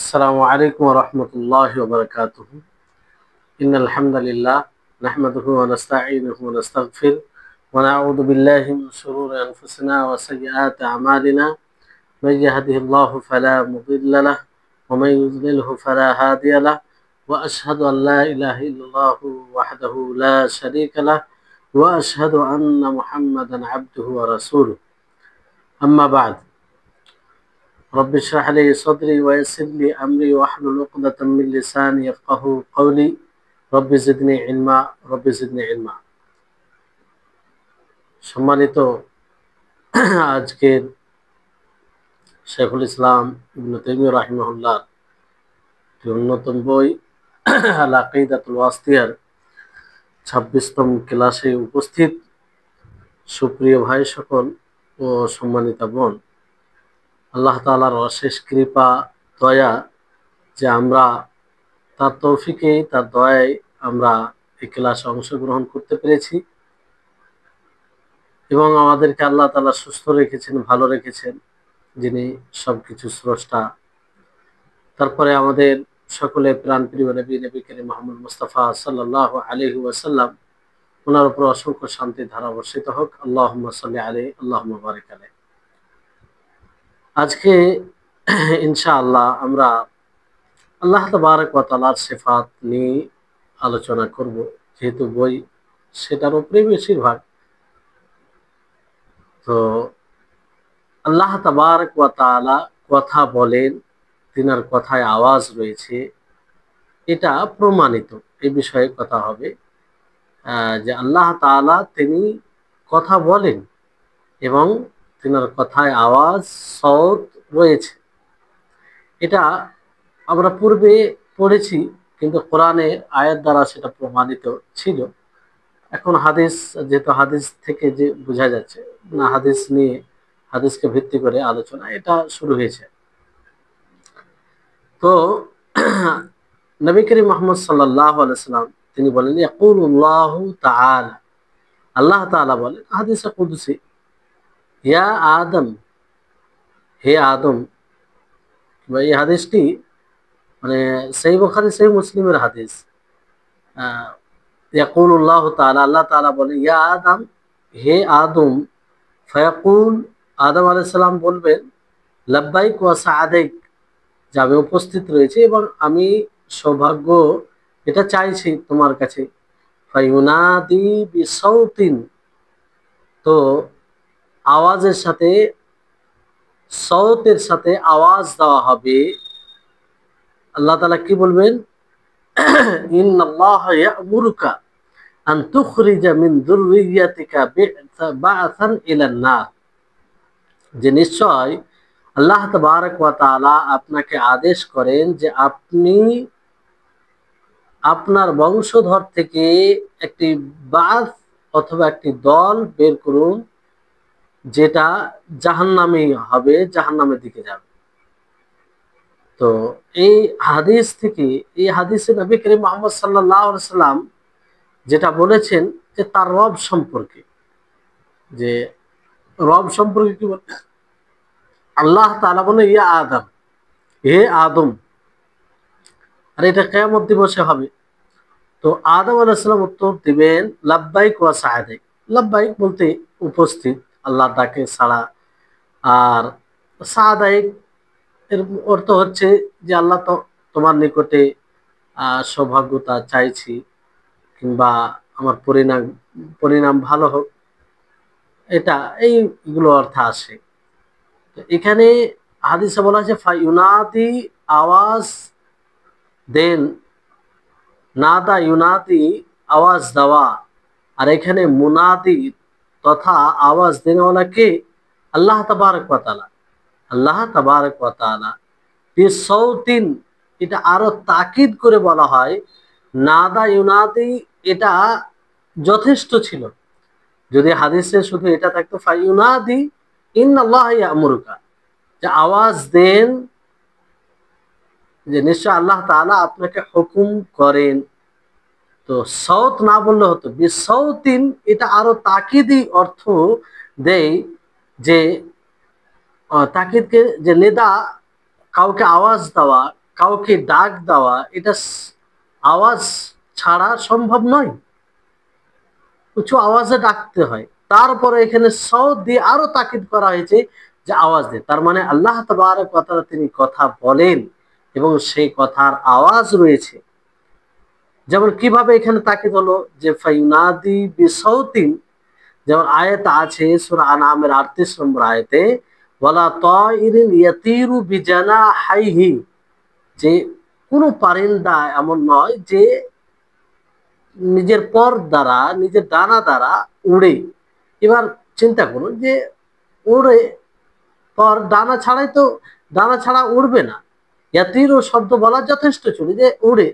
السلام عليكم ورحمة الله وبركاته. إن الحمد لله نحمده ونستعينه ونستغفر ونعوذ بالله من شرور أنفسنا وسيئات أعمالنا. من يهده الله فلا مضل له ومن يضلله فلا هادي له، وأشهد أن لا إله إلا الله وحده لا شريك له، وأشهد أن محمدا عبده ورسوله. أما بعد، رب اشرح لي صدري ويسر لي أمري واحلل عقدة من لساني يفقهوا قولي. رب زدني علما رب زدني علما। সম্মানিত আজকের শেখুল ইসলাম ইবনে তাইমিয়্যা রাহিমাহুল্লাহ অন্যতম বই আল আকিদাতুল ওয়াসিতিয়ার 26তম ক্লাসে উপস্থিত সুপ্রিয় ভাই সকল ও সম্মানিতা বোন, আল্লাহ তাআলার অশেষ কৃপা দয়া যে আমরা তার তৌফিকে তার দয়ায় আমরা এই ক্লাসে অংশগ্রহণ করতে পেরেছি এবং আমাদেরকে আল্লাহ তাআলা সুস্থ রেখেছেন, ভালো রেখেছেন, যিনি সবকিছু স্রষ্টা। তারপরে আমাদের সকলে প্রাণপ্রিয় নবী করিম মুহাম্মদ মুস্তাফা সাল্লাল্লাহু আলাইহি ওয়াসাল্লাম, ওনার উপর অসংখ্য শান্তি ধারা বর্ষিত হোক। আল্লাহুম্মা সাল্লি আলাইহি আল্লাহুম্মা বারিক আলাইহি। আজকে ইনশাআল্লাহ আমরা আল্লাহ তাবারক ওয়া তাআলার সিফাত নিয়ে আলোচনা করব, যেহেতু বই সেটার উপরে বেশিরভাগ। তো আল্লাহ তাবারক ওয়া তাআলা কথা বলেন, তিনার কথায় আওয়াজ রয়েছে, এটা প্রমাণিত। এই বিষয়ে কথা হবে যে আল্লাহ তাআলা তিনি কথা বলেন এবং তিনার কথায় আওয়াজ সওত রয়েছে। এটা আমরা পূর্বে পড়েছি, কিন্তু কোরআনের আয়াত দ্বারা সেটা প্রমাণিত ছিল। এখন হাদিস, যেহেতু হাদিস থেকে যে বোঝা যাচ্ছে না, হাদিস নিয়ে হাদিসকে ভিত্তি করে আলোচনা এটা শুরু হয়েছে। তো নবী করিম মুহাম্মদ সাল্লাল্লাহু আলাইহি ওয়াসাল্লাম তিনি বলেন, ইয়াকুলুল্লাহু তাআলা, আল্লাহ তাআলা বলেন হাদিসে কুদসি, ইয়া আদম, হে আদম। এই হাদিসটি মানে সহিহ বুখারী সহিহ মুসলিমের হাদিস। ইয়াকুলুল্লাহু তাআলা, আল্লাহ তাআলা বলেন, ইয়া আদম, হে আদম। ফায়াকুল, আদম আলাইহিস সালাম বলবেন, লাব্বাইক ওয়া সাআদাইক, যে আমি উপস্থিত রয়েছে এবং আমি সৌভাগ্য এটা চাইছি তোমার কাছে। ফায়ুনাদি বিসাউতিন, তো আওয়াজের সাথে, সওতের সাথে আওয়াজ দেওয়া হবে। আল্লাহ তাআলা কি বলবেন? ইন্নাল্লাহা ইয়া'মুরুকা আন তুখরিজা মিন যুররিয়াতিকা বা'সান ইলান নার, যে নিশ্চয় আল্লাহ তাবারক ওয়া তাআলা আপনাকে আদেশ করেন যে আপনি আপনার বংশধর থেকে একটি বাস অথবা একটি দল বের করুন, যেটা জাহান্নামী হবে, জাহান্নামের দিকে যাবে। তো এই হাদিস থেকে, এই হাদিসে নবী করিম মুহাম্মদ সাল্লাল্লাহু আলাইহি সাল্লাম যেটা বলেছেন যে তার রব সম্পর্কে, যে রব সম্পর্কে কি বলে? আল্লাহ তাআলা বলে, ইয়া আদম, হে আদম। আর এটা কিয়ামত দিবসে হবে। তো আদম আলাইহিস সালাম উত্তর দিবেন, লাব্বাইক ওয়া সাআদাইক। লাব্বাইক বলতে উপস্থিত, আল্লাহ ডাকে ছাড়া। আর সাআদাইক এর অর্থ হচ্ছে যে আল্লাহ তো তোমার নিকটে সৌভাগ্যতা চাইছি, কিংবা আমার পরিণাম ভালো হোক, এটা এইগুলো অর্থ আসে। তো এখানে হাদিসে বলা আছে ফায়ুনাদি, আওয়াজ দেন, নাদা ইউনাদি, আওয়াজ দেওয়া। আর এখানে মুনাদি তথা আওয়াজ দেওয়ালা কে? আল্লাহ তাবারক ওয়া তাআলা। আল্লাহ তাবারক ওয়া তাআলা বিসাউতিন, এটা আরো তাকিদ করে বলা হয়। নাদা ইউনাদি এটা যথেষ্ট ছিল। যদি হাদিসে শুধু এটা থাকতো ফায়ুনাদি ইন্নাল্লাহা ইয়া'মুরুকা, যে আওয়াজ দেন, যে নিশ্চয় আল্লাহ তাআলা আপনাকে হুকুম করেন। তো সাউত না বললে হতো বিসাউতিন, এটা আরো তাকিদি অর্থ দেয়, যে তাকিদকে, যে নিদা, কাউকে আওয়াজ দেওয়া, কাউকে ডাক দেওয়া এটা আওয়াজ ছাড়া সম্ভব নয়, উঁচু আওয়াজে ডাকতে হয়। তারপরে এখানে সাউত দিয়ে আরো তাকিদ করা হয়েছে যে আওয়াজ দিয়ে, তার মানে আল্লাহ তাবারক ওয়া তাআলা তিনি কথা বলেন এবং সেই কথার আওয়াজ রয়েছে। যেমন কিভাবে এখানে তাকিদ হলো যে ফাইনাদি বিসাউতিন, যেমন আয়াত আছে সূরা আনআমের ৩৮ নম্বর আয়াতে, ওয়ালা তাইরিন ইয়াতিরু বিজানাহাইহি, যে কোনো পারিন্দা এমন নয় যে নিজের পর দ্বারা, নিজের ডানা দ্বারা উড়ে। এবার চিন্তা করুন যে উড়ে, পর ডানা ছাড়াই তো, ডানা ছাড়া উড়বে না। ইয়াতিরু শব্দ বলা যথেষ্ট ছিল যে উড়ে,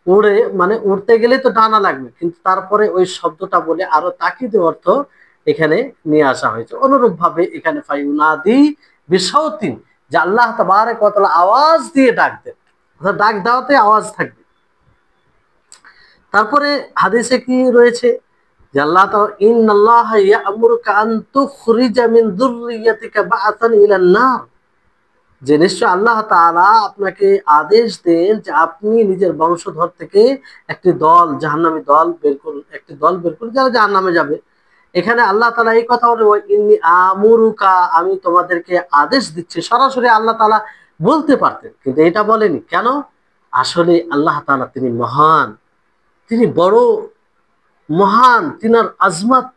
উড়ে মানে উড়তে গেলে তো ডানা লাগবে, কিন্তু তারপরে ওই শব্দটা বলে আরো তাকিদ অর্থ এখানে নিয়ে আসা হয়েছে। অনুরূপ ভাবে এখানে ফাইউনাদি বিসাউতিন, যে আল্লাহ তাবারক ওয়া তাআলা আওয়াজ দিয়ে ডাক দেন, অর্থাৎ ডাক দেওয়াতে আওয়াজ থাকবে। তারপরে হাদিসে কি রয়েছে যে আল্লাহ তাআলা ইন্নাল্লাহা ইয়া'মুরুকা আন তুখরিজা মিন যুররিয়াতিকা বা'সান ইলান নার, যে নিশ্চয় আল্লাহ তাআলা আপনাকে আদেশ দেন যে আপনি নিজের বংশধর থেকে একটি দল, জাহান্নামী দল বের করুন, একটি দল বের করুন যারা জাহান্নামে যাবে। এখানে আল্লাহ তাআলা এই কথা বলে ইন্নী আমুরুকা, আমি তোমাদেরকে আদেশ দিচ্ছি। সরাসরি আল্লাহ তাআলা বলতে পারতেন, কিন্তু এটা বলেনি কেন? আসলে আল্লাহ তাআলা তিনি মহান, তিনি বড় মহান, তিনার আজমত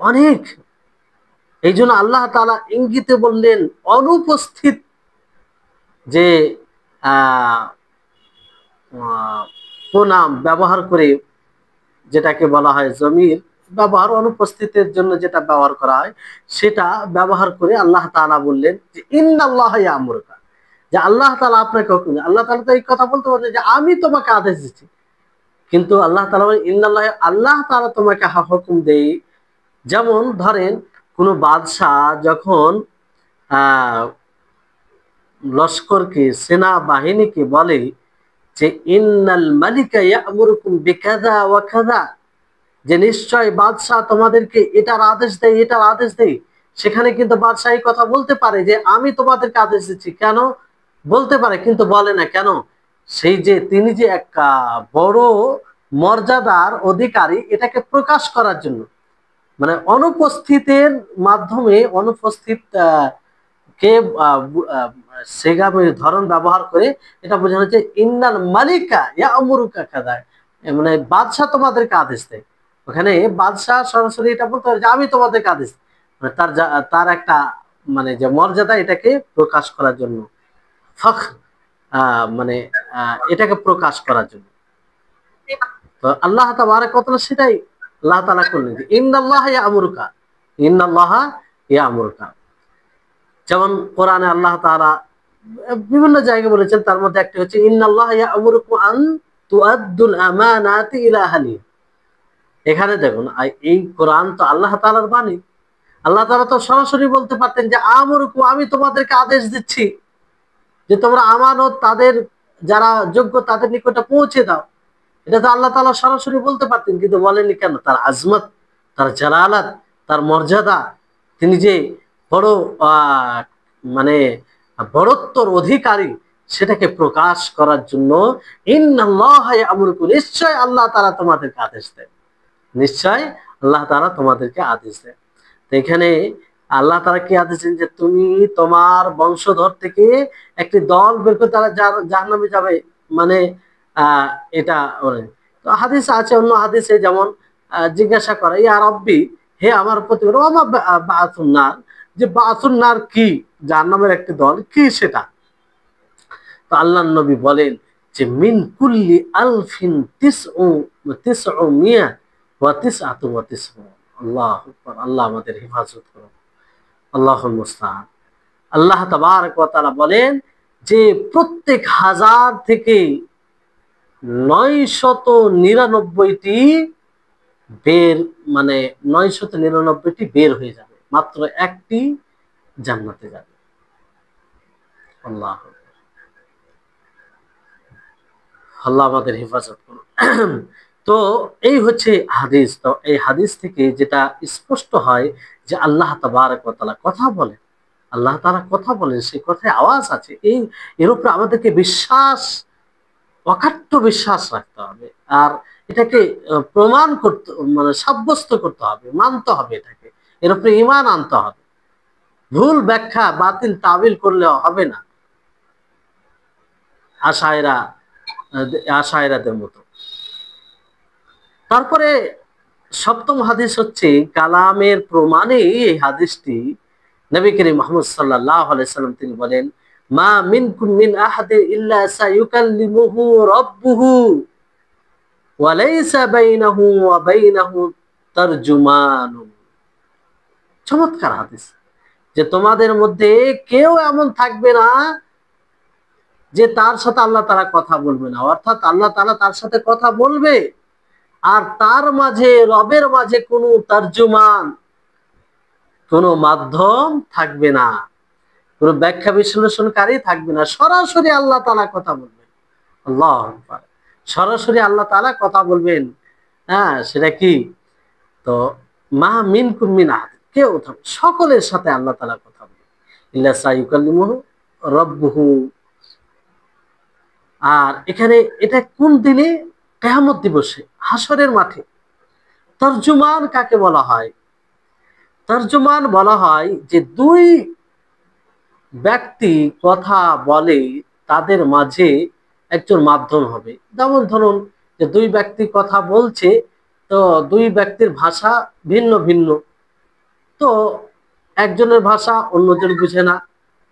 অনেক। এই জন্য আল্লাহ তাআলা ইঙ্গিতে বললেন, অনুপস্থিত যে প্রনাম ব্যবহার করে, যেটাকে বলা হয় জমির ব্যবহার, অনুপস্থিতের জন্য যেটা ব্যবহার করা হয় সেটা ব্যবহার করে আল্লাহ তাআলা বললেন যে ইন্নাল্লাহা ইয়া'মুরুকা, যে আল্লাহ তাআলা আপনাকে হুকুম। আল্লাহ তাআলা তো এই কথা বলতে পারেন যে আমি তোমাকে আদেশ দিচ্ছি, কিন্তু আল্লাহ তাআলা বলেন ইন্নাল্লাহা, আল্লাহ তাআলা তোমাকে হুকুম দেয়। যেমন ধরেন কোন বাদশাহ যখন লস্করকে, সেনা বাহিনীকে বলে যে ইন্নাল মালিকা ইয়া'মুরুকুম বিকাযা ওয়া কাযা, যে নিশ্চয় বাদশাহ তোমাদেরকে এটার আদেশ দেয়, এটার আদেশ দেয়, সেখানে কিন্তু বাদশাহ এই কথা বলতে পারে যে আমি তোমাদেরকে আদেশ দিচ্ছি। কেন বলতে পারে, কিন্তু বলে না কেন? সেই যে তিনি যে এক বড় মর্যাদার অধিকারী, এটাকে প্রকাশ করার জন্য, মানে অনুপস্থিতের মাধ্যমে, অনুপস্থিত কে সেগামের ধরন ব্যবহার করে এটা বোঝানো হচ্ছে ইন্নাল মালিকা ইয়া'মুরুকা কাযা, মানে বাদশাহ তোমাদেরকে আদেশ দেয়। ওখানে বাদশাহ সরাসরি এটা বলতে পারে যে আমি তোমাদেরকে আদেশ, মানে তার একটা মানে যে মর্যাদা, এটাকে প্রকাশ করার জন্য, ফখর, মানে এটাকে প্রকাশ করার জন্য। তো আল্লাহ তাবারক ওয়া তাআলা সেটাই আল্লাহ তাআলা করলেন যে ইন্নাল্লাহা ইয়া'মুরুকা, ইন্নাল্লাহা ইয়া'মুরুকা। যেমন কোরআনে আল্লাহ তাআলা বিভিন্ন জায়গায় বলেছেন, তার মধ্যে একটি হচ্ছে ইন্নাল্লাহা ইয়া'মুরুকুম আন তুআদ্দুল আমানাতি ইলা আহলিহা। এখানে দেখুন এই কোরআন তো আল্লাহ তাআলার বাণী, আল্লাহ তাআলা তো সরাসরি বলতে পারতেন যে আমুরুকুম, আমি তোমাদেরকে আদেশ দিচ্ছি যে তোমরা আমানত তাদের যারা যোগ্য তাদের নিকটে পৌঁছে দাও। এটা তো আল্লাহ তাআলা সরাসরি বলতে পারতেন, কিন্তু বলেননি কেন? তার আজমত, তার জালালাত, তার মর্যাদা, তিনি যে বড় মানে বড়ত্বর অধিকারী, সেটাকে প্রকাশ করার জন্য ইন্নাল্লাহা ইয়া'মুরুকুম, নিশ্চয় আল্লাহ তাআলা তোমাদেরকে আদেশ দেন, নিশ্চয় আল্লাহ তাআলা তোমাদেরকে আদেশ দেন। তো এখানে আল্লাহ তাআলা কি আদেশ দেন যে তুমি তোমার বংশধর থেকে একটি দল বের করে তারা জাহান্নামে যাবে, মানে এটা। তো হাদিস আছে, অন্য হাদিসে যেমন জিজ্ঞাসা করা, ইয়া রব্বি, হে আমার প্রতিপালক, ওমা বাআসুন নার, যে বাআসুন নার কি, জাহান্নামের একটি দল কি সেটা? তো আল্লাহর নবী বলেন যে মিন কুল্লি আলফিন তিসউ মিয়া ওয়া তিসআতু ওয়া তিসউন। আল্লাহু আকবার, আল্লাহ আমাদের হেফাজত করুন, আল্লাহুল মুস্তাআন। আল্লাহ তাবারক ওয়া তাআলা বলেন যে প্রত্যেক হাজার থেকে 999টি বের, মানে 999টি বের হয়ে যাবে, মাত্র একটি জান্নাতে যাবে। আল্লাহ, আল্লাহ আমাদের হেফাজত করুন। তো এই হচ্ছে হাদিস। তো এই হাদিস থেকে যেটা স্পষ্ট হয় যে আল্লাহ তাবারক ওয়া তাআলা কথা বলেন, আল্লাহ তাআলা কথা বলেন, সেই কথায় আওয়াজ আছে। এর উপরে আমাদেরকে অকাট্য বিশ্বাস রাখতে হবে। আর এটাকে প্রমাণ করতে, মানে সাব্যস্ত করতে হবে, মানতে হবে, এটাকে এর উপরে ঈমান আনতে হবে। ভুল ব্যাখ্যা, বাতিল তাবিল করলে হবে না আশায়রাদের মতো। তারপরে সপ্তম হাদিস হচ্ছে কালামের প্রমাণে। এই হাদিসটি নবী করিম মুহাম্মদ সাল্লাল্লাহু আলাইহি সাল্লাম তিনি বলেন, মা মিনকুম মিন আহাদিন ইল্লা সায়ুকাল্লিমুহু রাব্বুহু ওয়া লাইসা বাইনাহু ওয়া বাইনাহু তারজুমান। চমৎকার হাদিস, যে তোমাদের মধ্যে কেউ এমন থাকবে না যে তার সাথে আল্লাহ তাআলা কথা বলবে না, অর্থাৎ আল্লাহ তাআলা তার সাথে কথা বলবে, আর তার মাঝে, রবের মাঝে কোনো তর্জমান, কোনো মাধ্যম থাকবে না, কোনো ব্যাখ্যা বিশ্লেষণকারী থাকবে না। সরাসরি আল্লাহ তাআলা কথা বলবেন। আল্লাহু আকবার। সরাসরি আল্লাহ তাআলা কথা বলবেন। হ্যাঁ, সেটা কি? তো মা মিনকুম মিন আহাদ, কেউ সকলের সাথে আল্লাহ তাআলা কথা বলবেন। ইল্লা সায়ুকাল্লিমুহু রাব্বুহু। আর এখানে এটা কোন দিনে? কিয়ামত দিবসে, হাসরের মাঠে। তর্জমান কাকে বলা হয়? তর্জমান বলা হয় যে দুই ব্যক্তি কথা বলে, তাদের মাঝে একজন মাধ্যম হবে। যেমন ধরুন যে দুই ব্যক্তি কথা বলছে, তো দুই ব্যক্তির ভাষা ভিন্ন ভিন্ন, তো একজনের ভাষা অন্যজন বুঝে না,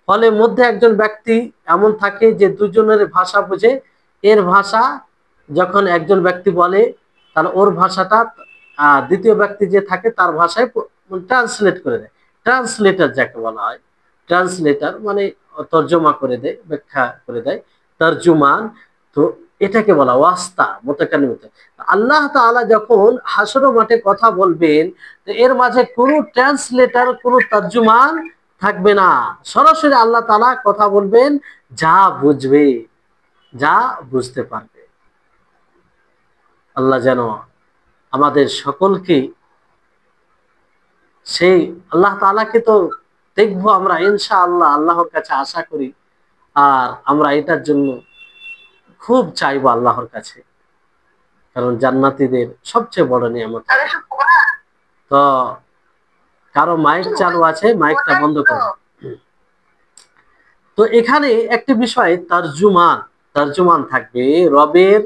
ফলে মধ্যে একজন ব্যক্তি এমন থাকে যে দুজনের ভাষা বুঝে। এর ভাষা যখন একজন ব্যক্তি বলে, তাহলে ওর ভাষাটা দ্বিতীয় ব্যক্তি যে থাকে তার ভাষায় ট্রান্সলেট করে দেয়। ট্রান্সলেটর যাকে বলা হয়, ট্রান্সলেটর মানে তর্জমা করে দেয়, ব্যাখ্যা করে দেয়, তর্জুমান। তো এটাকে বলা ওয়াস্তা মুতাকাল্লিম। আল্লাহ তাআলা যখন হাসর মাঠে কথা বলবেন, তো এর মাঝে কোনো ট্রান্সলেটর, কোনো তর্জমান থাকবে না। সরাসরি আল্লাহ তাআলা কথা বলবেন, যা বুঝবে, যা বুঝতে পারবে। আল্লাহ যেন আমাদের সকলকে, সেই আল্লাহ তাআলাকে তো দেখবো আমরা ইনশাআল্লাহ, আল্লাহর কাছে আশা করি। আর আমরা এটার জন্য খুব চাইবো আল্লাহর কাছে, কারণ জান্নাতীদের সবচেয়ে বড় নিয়ামত। তো কারো মাইক চালু আছে, মাইকটা বন্ধ করো। তো এখানে একটি বিষয়, তর্জমান থাকবে রবের,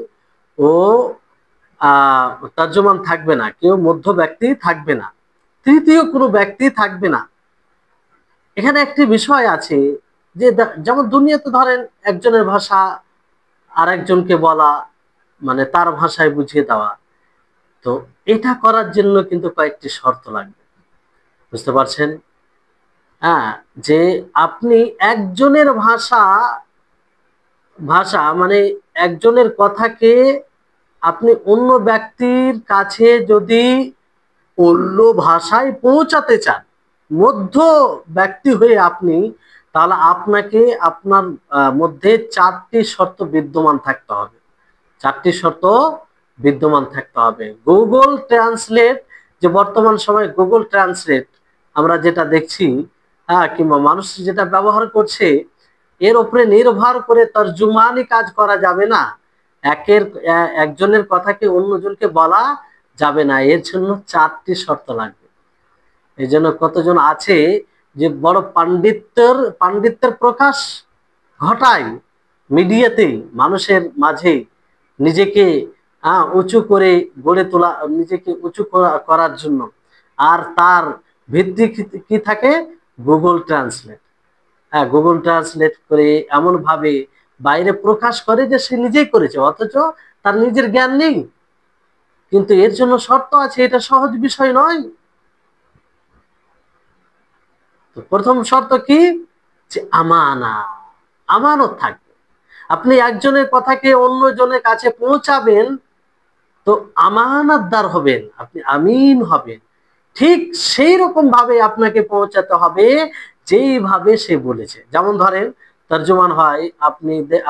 ও তর্জমান থাকবে না, কেউ মধ্য ব্যক্তি থাকবে না, তৃতীয় কোনো ব্যক্তি থাকবে না। এখানে একটি বিষয় আছে যে যেমন দুনিয়াতে ধরেন একজনের ভাষা আর একজনকে বলা, মানে তার ভাষায় বুঝিয়ে দেওয়া। তো এটা করার জন্য কিন্তু কয়েকটি শর্ত লাগবে, বুঝতে পারছেন? হ্যাঁ, যে আপনি একজনের ভাষা ভাষা মানে একজনের কথাকে আপনি অন্য ব্যক্তির কাছে যদি অন্য ভাষায় পৌঁছাতে চান, মধ্য ব্যক্তি হয়ে আপনি, তাহলে আপনাকে আপনার মধ্যে চারটি শর্ত বিদ্যমান থাকতে হবে। চারটি শর্ত বিদ্যমান থাকতে হবে। গুগল ট্রান্সলেট, যে বর্তমান সময়ে গুগল ট্রান্সলেট আমরা যেটা দেখছি, কিংবা মানুষ যেটা ব্যবহার করছে, এর উপরে নির্ভর করে তর্জুমানি কাজ করা যাবে না। একজনের কথাকে অন্যজনকে বলা যাবে না, এর জন্য চারটি শর্ত লাগবে। এই জন্য কতজন আছে যে বড় পাণ্ডিত্যের প্রকাশ ঘটায় মিডিয়াতেই, মানুষের মাঝে নিজেকে উঁচু করে গড়ে তোলা, নিজেকে উঁচু করার জন্য। আর তার ভিত্তি কি থাকে? Google translate. গুগল ট্রান্সলেট করে এমন ভাবে বাইরে প্রকাশ করে যে সে নিজেই করেছে, অথচ তার নিজের জ্ঞান নেই। কিন্তু এর জন্য শর্ত আছে, এটা সহজ বিষয় নয়। তো প্রথম শর্ত কি? যে আমানত থাকবে। আপনি একজনের কথাকে অন্যজনের কাছে পৌঁছাবেন, তো আমানতদার হবেন, আপনি আমিন হবেন। ঠিক সেই রকম ভাবে আপনাকে পৌঁছাতে হবে যেইভাবে সে বলেছে। যেমন ধরেন তর্জমান হয়,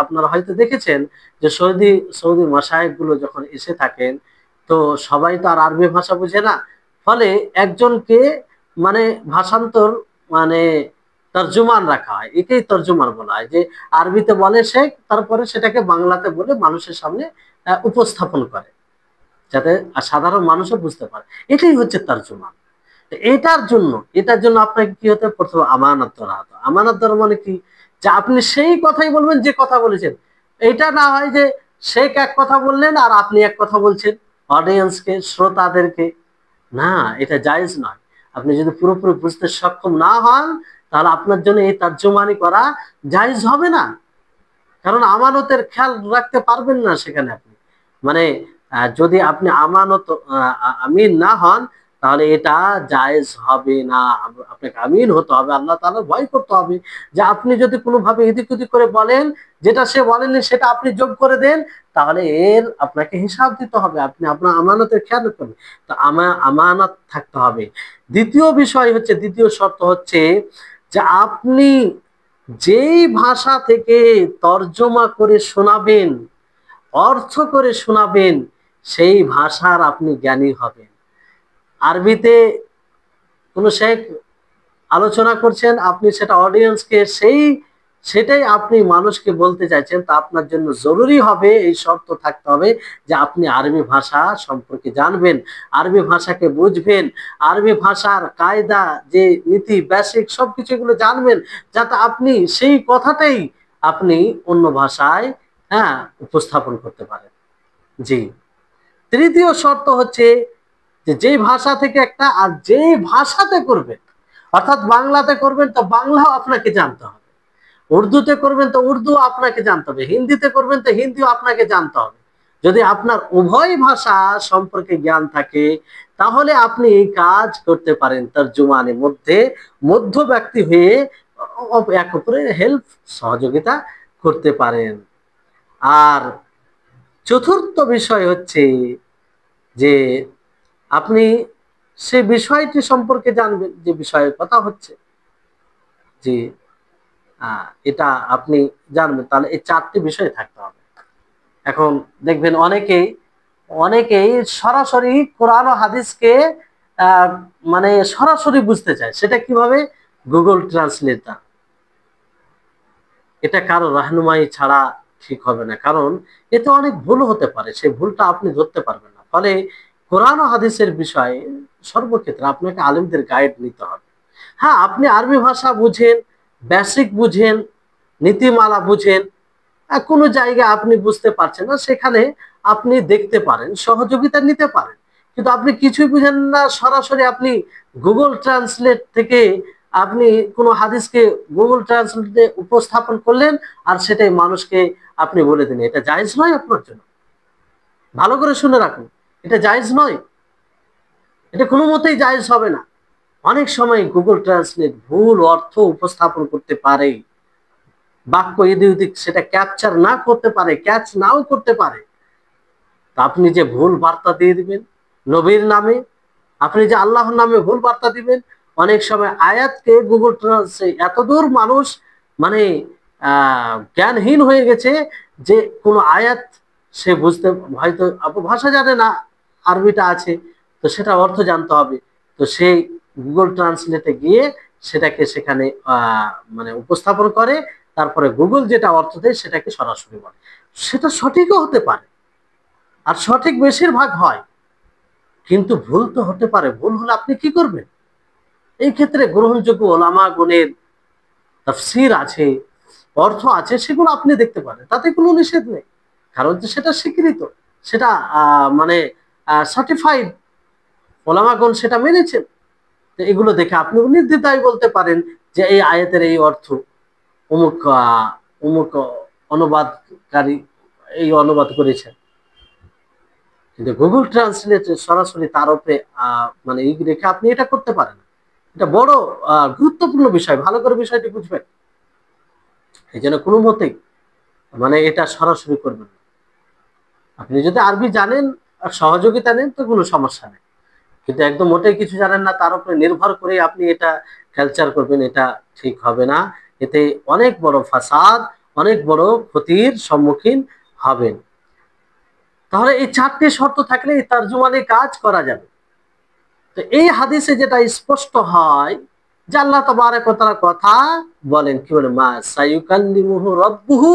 আপনারা হয়তো দেখেছেন যে সৌদি মাশায়েখ গুলো যখন এসে থাকেন, তো সবাই তো আর আরবি ভাষা বুঝে না, ফলে একজনকে মানে ভাষান্তর, মানে তর্জমান রাখা হয়, একেই তর্জমান বলা হয়, যে আরবিতে বলে শেখ, তারপরে সেটাকে বাংলাতে বলে মানুষের সামনে উপস্থাপন করে, যাতে সাধারণ মানুষও বুঝতে পারে। এটাই হচ্ছে তর্জমান। এটার জন্য আপনাকে কি হতে, প্রথমে আমানত ধরা হতো। আমানত ধরা মানে কি, যে আপনি সেই কথাই বলবেন যে কথা বলেছেন। এটা না হয় যে শেখ এক কথা বললেন আর আপনি এক কথা বলছেন অডিয়েন্সকে, শ্রোতাদেরকে, না, এটা জায়েজ নয়। আপনি যদি পুরোপুরি বুঝতে সক্ষম না হন, তাহলে আপনার জন্য এই তর্জমানি করা জায়েজ হবে না। কারণ আমানতের খেয়াল রাখতে পারবেন না সেখানে আপনি, মানে যদি আপনি আমানত আমিন না হন, তাহলে এটা জায়েজ হবে না। আপনাকে আমিন হতে হবে, আল্লাহ তাআলার ভয় করতে হবে, যে আপনি যদি কোনোভাবে এদিক ওদিক করে বলেন, যেটা সে বলেননি সেটা আপনি যোগ করে দেন, তাহলে এর আপনাকে হিসাব দিতে হবে। আপনি আপনার আমানতের খেয়াল করবেন। তো আমানত থাকতে হবে। দ্বিতীয় শর্ত হচ্ছে যে আপনি যেই ভাষা থেকে তর্জমা করে শোনাবেন, অর্থ করে শোনাবেন, সেই ভাষার আপনি জ্ঞানী হবেন। আরবিতে কোনো শেখ আলোচনা করছেন, আপনি সেটা অডিয়েন্সকে সেটাই আপনি মানুষকে বলতে চাইছেন, তা আপনার জন্য জরুরি হবে, এই শর্ত থাকতে হবে যে আপনি আরবি ভাষা সম্পর্কে জানবেন, আরবি ভাষাকে বুঝবেন, আরবি ভাষার কায়দা, যে নীতি বেসিক সবকিছু এগুলো জানবেন, যাতে আপনি সেই কথাটাই আপনি অন্য ভাষায় উপস্থাপন করতে পারেন। জি। তৃতীয় শর্ত হচ্ছে যে যেই ভাষা থেকে একটা, আর যেই ভাষাতে করবেন, অর্থাৎ বাংলাতে করবেন তো বাংলাও আপনাকে জানতে হবে, উর্দুতে করবেন তো উর্দু আপনাকে জানতে হবে, হিন্দিতে করবেন তো হিন্দিও আপনাকে জানতে হবে। যদি আপনার উভয় ভাষা সম্পর্কে জ্ঞান থাকে, তাহলে আপনি এই কাজ করতে পারেন, তর্জমানের মধ্য ব্যক্তি হয়ে এক অপরের হেল্প, সহযোগিতা করতে পারেন। আর চতুর্থ বিষয় হচ্ছে যে আপনি সে বিষয়টি সম্পর্কে জানবেন, যে বিষয়ের কথা হচ্ছে, যে এটা আপনি জানবেন। তাহলে এই চারটি বিষয় থাকতে হবে। এখন দেখবেন অনেকেই অনেকেই সরাসরি কোরআন ও হাদিসকে মানে সরাসরি বুঝতে চায়। সেটা কিভাবে? Google translator. এটা কারো রাহনুমাই ছাড়া ঠিক হবে না, কারণ এতে অনেক ভুল হতে পারে, সেই ভুলটা আপনি ধরতে পারবেন না। ফলে কোরআন ও হাদিসের বিষয়ে সর্বক্ষেত্রে আপনাকে আলেমদের গাইড নিতে হবে। হ্যাঁ, আপনি আরবি ভাষা বুঝেন, বেসিক বুঝেন, নীতিমালা বুঝেন, কোনো জায়গায় আপনি বুঝতে পারছেন না, সেখানে আপনি দেখতে পারেন, সহযোগিতা নিতে পারেন। কিন্তু আপনি কিছুই বুঝেন না, সরাসরি আপনি গুগল ট্রান্সলেট থেকে আপনি কোনো হাদিসকে গুগল ট্রান্সলেটে উপস্থাপন করলেন, আর সেটাই মানুষকে আপনি বলে দিলেন, এটা জায়েজ নয় আপনার জন্য। ভালো করে শুনে রাখুন, এটা জায়েজ নয়, এটা কোনো মতেই জায়েজ হবে না। অনেক সময় গুগল ট্রান্সলেট ভুল অর্থ উপস্থাপন করতে পারে, বাক্য এদিক ওদিক সেটা ক্যাপচার না করতে পারে, ক্যাচ নাও করতে পারে। তা আপনি যে ভুল বার্তা দিয়ে দিবেন নবীর নামে, আপনি যে আল্লাহর নামে ভুল বার্তা দিবেন। অনেক সময় আয়াতকে গুগল ট্রান্সলেট, এতদূর মানুষ মানে জ্ঞানহীন হয়ে গেছে, যে কোনো আয়াত সে বুঝতে, হয়তো ভাষা জানে না, আরবিটা আছে, তো সেটা অর্থ জানতে হবে, তো সেই গুগল ট্রান্সলেটে গিয়ে সেটাকে সেখানে মানে উপস্থাপন করে, তারপরে গুগল যেটা অর্থ দেয় সেটাকে সরাসরি বলে। সেটা সঠিকও হতে পারে, আর সঠিক বেশিরভাগ হয়, কিন্তু ভুল তো হতে পারে। ভুল হলে আপনি কি করবেন? এই ক্ষেত্রে গ্রহণযোগ্য ওলামাগণের তাফসীর আছে, অর্থ আছে, সেগুলো আপনি দেখতে পারেন, তাতে কোনো নিষেধ নেই, কারণ সেটা স্বীকৃত, সেটা মানে সার্টিফাইড, ওলামাগণ সেটা মেনেছেন। তো এগুলো দেখে আপনি নির্দ্বিধায় বলতে পারেন যে এই আয়াতের এই অর্থ অমুক অমুক অনুবাদকারী এই অনুবাদ করেছেন। কিন্তু গুগল ট্রান্সলেটে সরাসরি তার উপরে মানে এই রেখে আপনি এটা করতে পারেন। এটা বড় গুরুত্বপূর্ণ বিষয়, ভালো করে বিষয়টি বুঝবেন। এই জন্য কোনো মতেই মানে এটা সরাসরি করবেন না। আপনি যদি আরবি জানেন আর সহযোগিতা নেন তো কোনো সমস্যা নেই, কিন্তু একদম মোটেই কিছু জানেন না, তার উপরে নির্ভর করে আপনি এটা কালচার করবেন, এটা ঠিক হবে না। এতে অনেক বড় ফাসাদ, অনেক বড় ক্ষতির সম্মুখীন হবেন। তাহলে এই চারটি শর্ত থাকলে এই তর্জমানি কাজ করা যাবে। তো এই হাদিসে যেটা স্পষ্ট হয় যে আল্লাহ তাবারক ওয়া তাআলা কথা বলেন, কি বলে, মা সায়ুকাল্লিমুহু রাব্বুহু,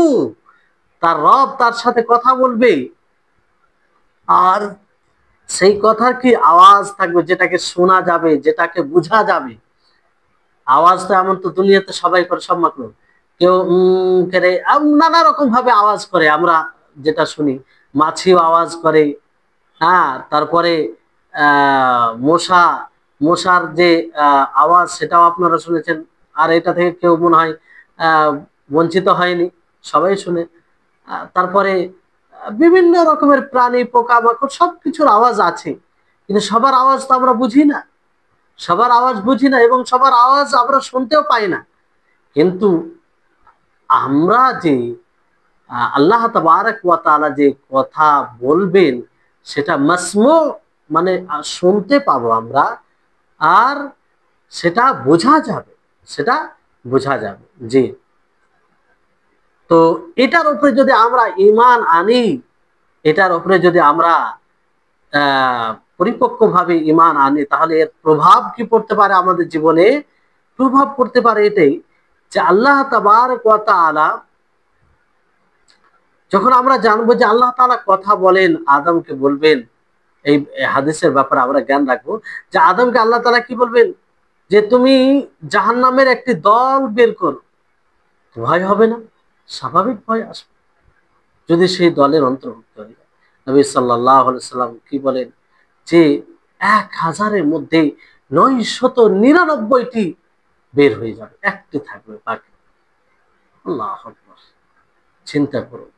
তার রব তার সাথে কথা বলবে, আর সেই কথার কি আওয়াজ থাকবে, যেটাকে শোনা যাবে, যেটাকে বোঝা যাবে। আওয়াজ তো এমন তো দুনিয়াতে সবাই করে, সব মাকলুক। কেউ করে, নানা রকম ভাবে আওয়াজ করে, আমরা যেটা শুনি, মাছিও আওয়াজ করে। হ্যাঁ, তারপরে মশা, মশার যে আওয়াজ, সেটাও আপনারা শুনেছেন। আর এটা থেকে কেউ মনে হয় আহ বঞ্চিত হয়নি, সবাই শুনে। তারপরে বিভিন্ন রকমের প্রাণী, পোকামাকড়, সবকিছুর আওয়াজ আছে, কিন্তু সবার আওয়াজ তো আমরা বুঝি না, সবার আওয়াজ বুঝি না, এবং সবার আওয়াজ আমরা শুনতেও পাই না। কিন্তু আমরা যে আল্লাহ তাবারক ওয়া তাআলা যে কথা বলবেন, সেটা মাসমু, মানে শুনতে পাবো আমরা, আর সেটা বোঝা যাবে, সেটা বোঝা যাবে। জি। তো এটার উপরে যদি আমরা ঈমান আনি, এটার উপরে যদি আমরা পরিপক্কভাবে ঈমান আনি, তাহলে এর প্রভাব কি পড়তে পারে আমাদের জীবনে? প্রভাব পড়তে পারে এটাই, যে আল্লাহ তাবারক ওয়া তাআলা, যখন আমরা জানবো যে আল্লাহ তাআলা কথা বলেন, আদমকে বলবেন, এই হাদিসের ব্যাপারে আমরা জ্ঞান রাখবো, যে আদমকে আল্লাহ তাআলা কি বলবেন, যে তুমি জাহান্নামের একটি দল বের করো। ভয় হবে না? স্বাভাবিক ভয় আসবে যদি সেই দলের অন্তর্ভুক্ত হয়ে যায়। নবী সাল্লাল্লাহু আলাইহি সাল্লাম কি বলেন, যে 1000-এর মধ্যে 999টি বের হয়ে যাবে, একটি থাকবে বাকি। আল্লাহু আকবার। চিন্তা করুন,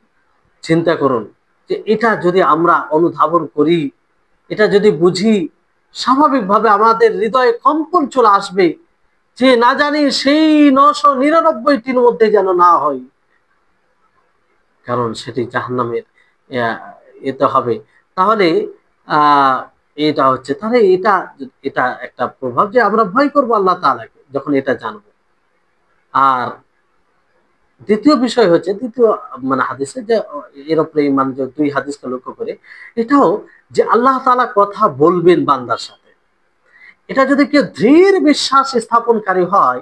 চিন্তা করুন, যে এটা যদি আমরা অনুধাবন করি, এটা যদি বুঝি, স্বাভাবিকভাবে আমাদের হৃদয়ে কম্পন চলে আসবে, যে না জানি সেই 999টির মধ্যে যেন না হয়, কারণ সেটি জাহান্নামের এতে হবে। তাহলে আহ এটা হচ্ছে, তাহলে এটা এটা একটা প্রভাব, যে আমরা ভয় করবো আল্লাহ তাআলাকে যখন এটা জানবো। আর দ্বিতীয় বিষয় হচ্ছে, দ্বিতীয় মানে হাদিসে, যে এর উপরে ইমান, যে দুই হাদিসকে লক্ষ্য করে, এটাও যে আল্লাহ তাআলা কথা বলবেন বান্দার সাথে, এটা যদি কেউ দৃঢ় বিশ্বাস স্থাপনকারী হয়,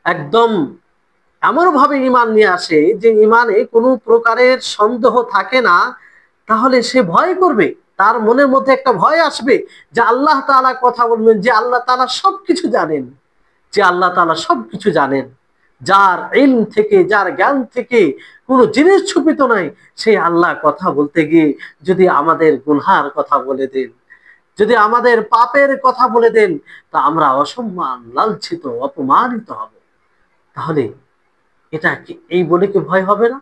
একদম এমন ভাবে ইমান নিয়ে আসে যে ইমানে কোনো প্রকারের সন্দেহ থাকে না, তাহলে সে ভয় করবে, তার মনের মধ্যে একটা ভয় আসবে, যে আল্লাহ তাআলা কথা বলবেন, যে আল্লাহ তাআলা সবকিছু জানেন, যে আল্লাহ তাআলা সবকিছু জানেন, যার ইলম থেকে, যার জ্ঞান থেকে কোনো জিনিস ছুপিত নাই, সেই আল্লাহ কথা বলতে গিয়ে যদি আমাদের গুনহার কথা বলে দেন, যদি আমাদের পাপের কথা বলে দেন, তা আমরা অসম্মান, লাঞ্ছিত, অপমানিত হব। তাহলে এটা কি, এই বলে কি ভয় হবে না?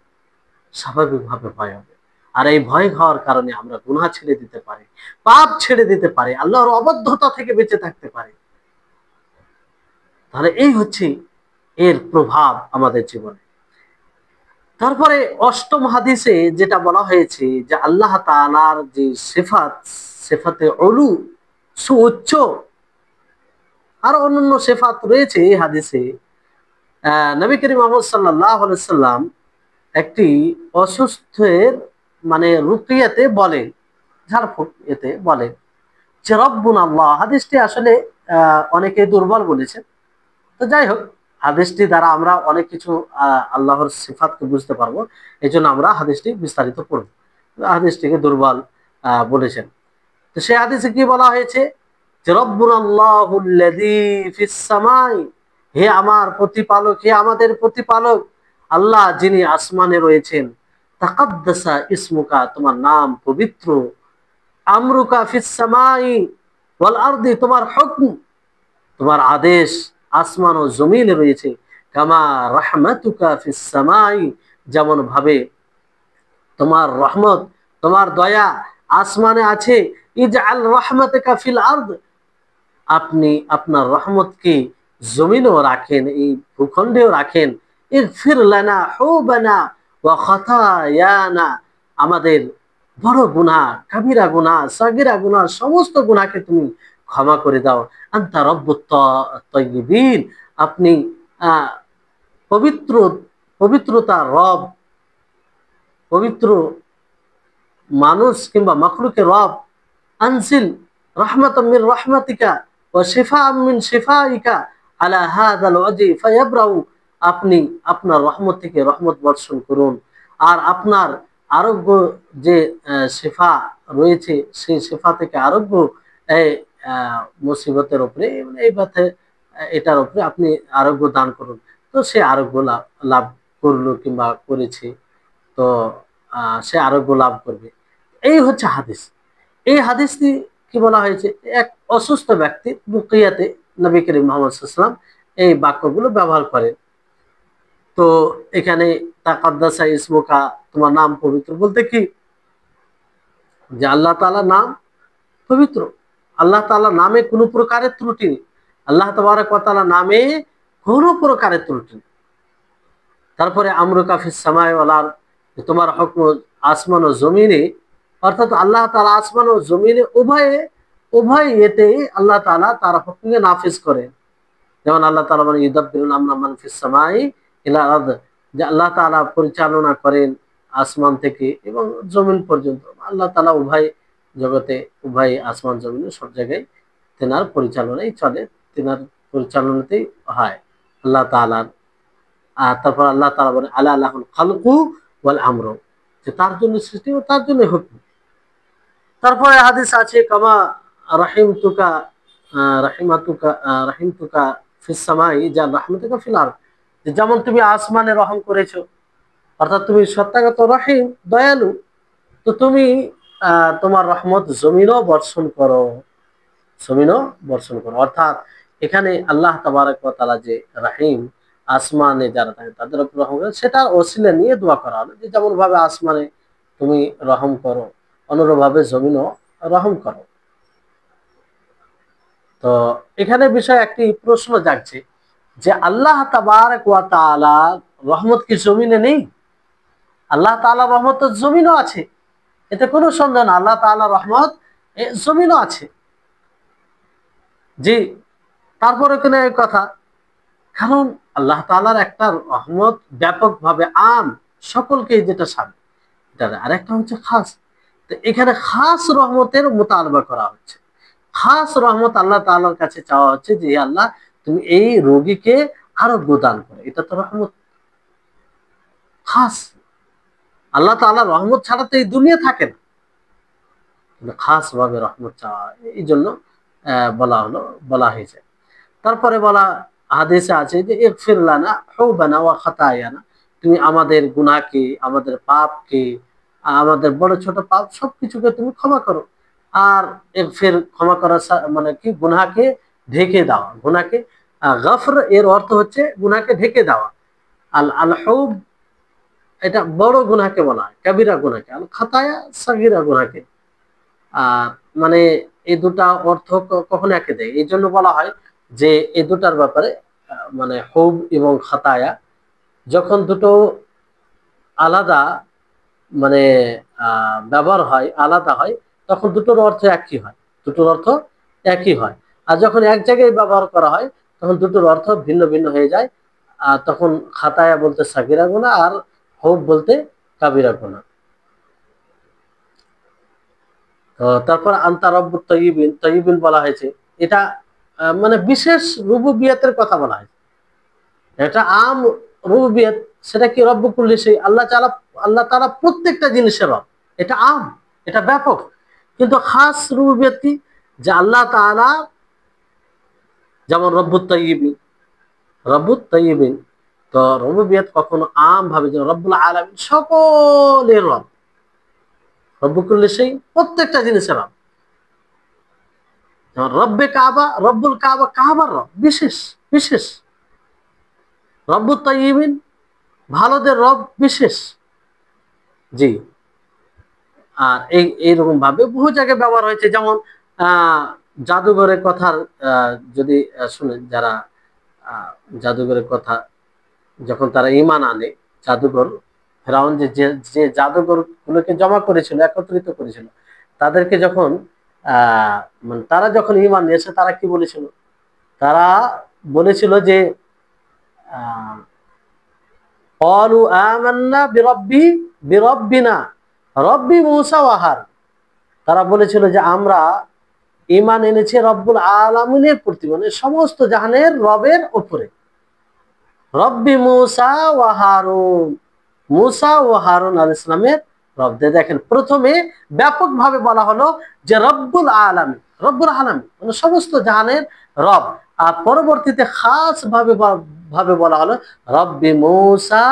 স্বাভাবিকভাবে ভয় হবে। আর এই ভয় হওয়ার কারণে আমরা গুনাহ ছেড়ে দিতে পারি, পাপ ছেড়ে দিতে পারি, আল্লাহর অবাধ্যতা থেকে বেঁচে থাকতে পারি। তাহলে এই হচ্ছে এর প্রভাব আমাদের জীবনে। তারপরে অষ্টম হাদিসে যেটা বলা হয়েছে, যে আল্লাহ তাআলার যে সিফাত, সিফাতে উলু, সুউচ্চ, আর অন্যান্য সিফাত রয়েছে এই হাদিসে। নবী করিম মুহাম্মদ সাল্লাল্লাহু আলাইহি সাল্লাম একটি অসুস্থের মানে রুকিয়াতে বলেন, ঝাড়ফুঁক এতে বলেন, যে রব্বুনা আল্লাহ। হাদিসটি আসলে অনেকে দুর্বল বলেছেন। তো যাই হোক, হাদিসটি দ্বারা আমরা অনেক কিছু আল্লাহর সিফাতকে বুঝতে পারবো, এই জন্য আমরা হাদিসটি বিস্তারিত পড়ব। হাদিসটিকে দুর্বল বলেছেন। তো সেই হাদিসে কি বলা হয়েছে, যে রব্বুনা আল্লাহুল্লাযী ফিস সামাই, হে আমার প্রতিপালক, হে আমাদের প্রতিপালক আল্লাহ, যিনি আসমানে রয়েছেন। তাকাদ্দাসা ইসমুকা, তোমার নাম পবিত্র। আমরুকা ফিস সামাই ওয়াল আরদি, তোমার হুকম, তোমার আদেশ আসমান ও জমিনে রয়েছে। কামা রাহমাতুকা ফিস সামাই, যেমন ভাবে তোমার রহমত, তোমার দয়া আসমানে আছে। ইজআল রাহমাতাকা ফিল আরদ, আপনি আপনার রহমতকে জমিনেও রাখেন, এই ভূখণ্ডেও রাখেন। ইগফির লানা হুবানা ওয়া খাতায়ানা, আমাদের বড় গুনাহ, কাবিরা গুনাহ, সাগিরা গুনাহ, সমস্ত গুনাহকে তুমি ক্ষমা করে দাও। আনতা রব্বুত তাইয়্যিবিন, আপনি পবিত্র, পবিত্রতার রব, পবিত্র মানুষ কিংবা মাখলুকের রব। আনসিল রাহমাতাম মির রাহমাতিকা ওয়া শিফাআম মিন শিফাইকা, আলা হাযাল ওয়াজি ফায়াবরাউ, আপনি আপনার রহমত থেকে রহমত বর্ষণ করুন, আর আপনার আরোগ্য যে শিফা রয়েছে সেই শিফা থেকে আরোগ্য এই মুসিবতের উপরে, এই পথে এটার উপরে আপনি আরোগ্য দান করুন। তো সে আরোগ্য লাভ করলো কিংবা করেছে, তো সে আরোগ্য লাভ করবে। এই হচ্ছে হাদিস। এই হাদিসটি কি বলা হয়েছে, এক অসুস্থ ব্যক্তি রুকিয়াতে নবী করিম মুহাম্মদ সাল্লাল্লাহু আলাইহি ওয়াসাল্লাম এই বাক্যগুলো ব্যবহার করেন। তো এখানে তাকাদ্দাসা ইসমুকা, তোমার নাম পবিত্র বলতে কি, যে আল্লাহ তাআলা নাম পবিত্র, আল্লাহ তাআলা নামে কোনো প্রকারের ত্রুটি নেই, আল্লাহ তাবারক ওয়া তাআলা নামে কোনো প্রকারের ত্রুটি নেই। তারপরে আমরুকা ফিস সামাই ওয়াল আরদ, তোমার হুকম আসমান ও জমিনে, অর্থাৎ আল্লাহ তাআলা আসমান ও জমিনে উভয় এতেই আল্লাহ তাআলা তার হুকমকে নাফিজ করেন। যেমন আল্লাহ তাআলা বলেন ইউদাব্বিরুল আমরা মান ফিস সামাই ইলা আরদ, যে আল্লাহ তাআলা পরিচালনা করেন আসমান থেকে এবং জমিন পর্যন্ত। আল্লাহ তাআলা উভয় জগতে, উভয় আসমান জমিনে সব জায়গায় তেনার পরিচালনাই চলে, তেনার পরিচালনাতেই হয় আল্লাহ তাআলার। আর তারপর আল্লাহ তাআলা বলেন আলা লাহুল খালকু ওয়াল আমরু, যে তার জন্য সৃষ্টি ও তার জন্য হুকম। তারপরে হাদিস আছে কামা রাহিমতুকা রাহিমতুকা ফিস সামাই যা রাহমাতুকা ফিল আরদ, যে যেমন তুমি আসমানে রহম করেছো, অর্থাৎ তুমি সত্যাগত রহিম, দয়ালু, তো তুমি তোমার রহমত জমিনও বর্ষণ করো, জমিনও বর্ষণ করো। অর্থাৎ এখানে আল্লাহ তাবারক ওয়া তাআলা যে রাহিম, আসমানে যারা থাকে তাদের উপর রহম করে, সেটার ওসিলা নিয়ে দোয়া করা হলো, যে যেমন ভাবে আসমানে তুমি রহম করো অনুরূপ ভাবে জমিনও রহম করো। তো এখানে বিষয় একটি প্রশ্ন জাগছে, যে আল্লাহ তাবারক ওয়া তাআলা রহমত কি জমিনে নেই? আল্লাহ তাআলা রহমত তো জমিনও আছে, এতে কোনো সন্দেহ না, আল্লাহ তাআলা রহমত জমিনও আছে। জি, তারপরে কেন এই কথা, কারণ আল্লাহ তাআলার একটা রহমত ব্যাপকভাবে আম, সকলকে যেটা সামনে, এটা আরেকটা হচ্ছে খাস। তো এখানে খাস রহমতের মোতালবা করা হচ্ছে, খাস রহমত আল্লাহ তাআলার কাছে চাওয়া হচ্ছে, যে আল্লাহ তুমি এই রোগীকে আরোগ্য দান করো, এটা তো রহমত খাস। আল্লাহ তাআলার রহমত ছাড়া তো এই দুনিয়া থাকে না, খাস ভাবে রহমত চাওয়া, এই জন্য বলা হয়েছে। তারপরে বলা হাদিসে আছে যে ইগফির লানা হুবানা ওয়া খাতায়ানা, তুমি আমাদের গুনাহকে, আমাদের পাপকে, আমাদের বড় ছোট পাপ সবকিছুকে তুমি ক্ষমা করো। আর ইগফির ক্ষমা করা মানে কি, গুনাহকে ঢেকে দেওয়া, গুনাহকে গফর এর অর্থ হচ্ছে গুনাহকে ঢেকে দেওয়া। আল আল হুব এটা বড় গুনাহকে বলা হয়, কাবিরা গুনাহকে, আল খাতায়া সাগীরা গুনাহকে। আর মানে এই দুটা অর্থ কখনো একে দেয়, এই জন্য বলা হয় যে এই দুটার ব্যাপারে মানে হুব এবং খাতায়া যখন দুটো আলাদা মানে ব্যবহার হয়, আলাদা হয়, তখন দুটোর অর্থ একই হয়, দুটোর অর্থ একই হয়। আর যখন এক জায়গায় ব্যবহার করা হয় তখন দুটোর অর্থ ভিন্ন ভিন্ন হয়ে যায়। আর তখন খাতায়া বলতে সাগিরা গুনাহ, আর হুব বলতে কাবিরা গুনাহ। তারপর আনতা রব্বুত তাইয়িবিন, তাইয়িবিন বলা হয়েছে, এটা মানে বিশেষ রুবুবিয়াতের কথা বলা হয়েছে। এটা আম রুবুবিয়াত, সেটা কি রব্বুল কুল্লি শাই, আল্লাহ তাআলা প্রত্যেকটা জিনিসের রব, এটা আম, এটা ব্যাপক। কিন্তু খাস রুবুবিয়াত কি, যে আল্লাহ তাআলা যেমন রব্বুত তাইয়িবিন, তো রুবুবিয়াত কখনো আম ভাবে, যে রব্বুল আলামিন সকলের রব, রব্বুল কুল্লি শাই প্রত্যেকটা জিনিসের রব। যেমন রব্বে কাবা, রব্বুল কাবা, কাবার রব বিশেষ বিশেষ, রব্বুত তাইয়িবিন ভালোদের রব বিশেষ। জি, আর এইরকম ভাবে বহু জায়গায় ব্যবহার হয়েছে। যেমন জাদুঘরের কথার যদি শুনেন, যারা জাদুঘরের কথা, যখন তারা ঈমান আনে, জাদুঘর ফেরাউন যে যে জাদুঘর গুলোকে জমা করেছিল, একত্রিত করেছিল, তাদেরকে যখন মানে তারা যখন ঈমান নিয়েছে, তারা কি বলেছিল, তারা বলেছিল যে ক্বালু আমান্না বিরাব্বিনা রব্বি মূসা ওয়া হারুন, তারা বলেছিল যে আমরা ঈমান এনেছে রব্বুল আলামিনের প্রতি, মানে সমস্ত জাহানের রবের উপরে। রব্বি মূসা ওয়া হারুন, মূসা ও হারুন আলাইহিস সালামের রব। দেখেন প্রথমে ব্যাপকভাবে বলা হলো যে রব্বুল আলামিন, রব্বুল আলামিন মানে সমস্ত জাহানের রব। আর পরবর্তীতে খাস ভাবে বলা হলো রব্বি মূসা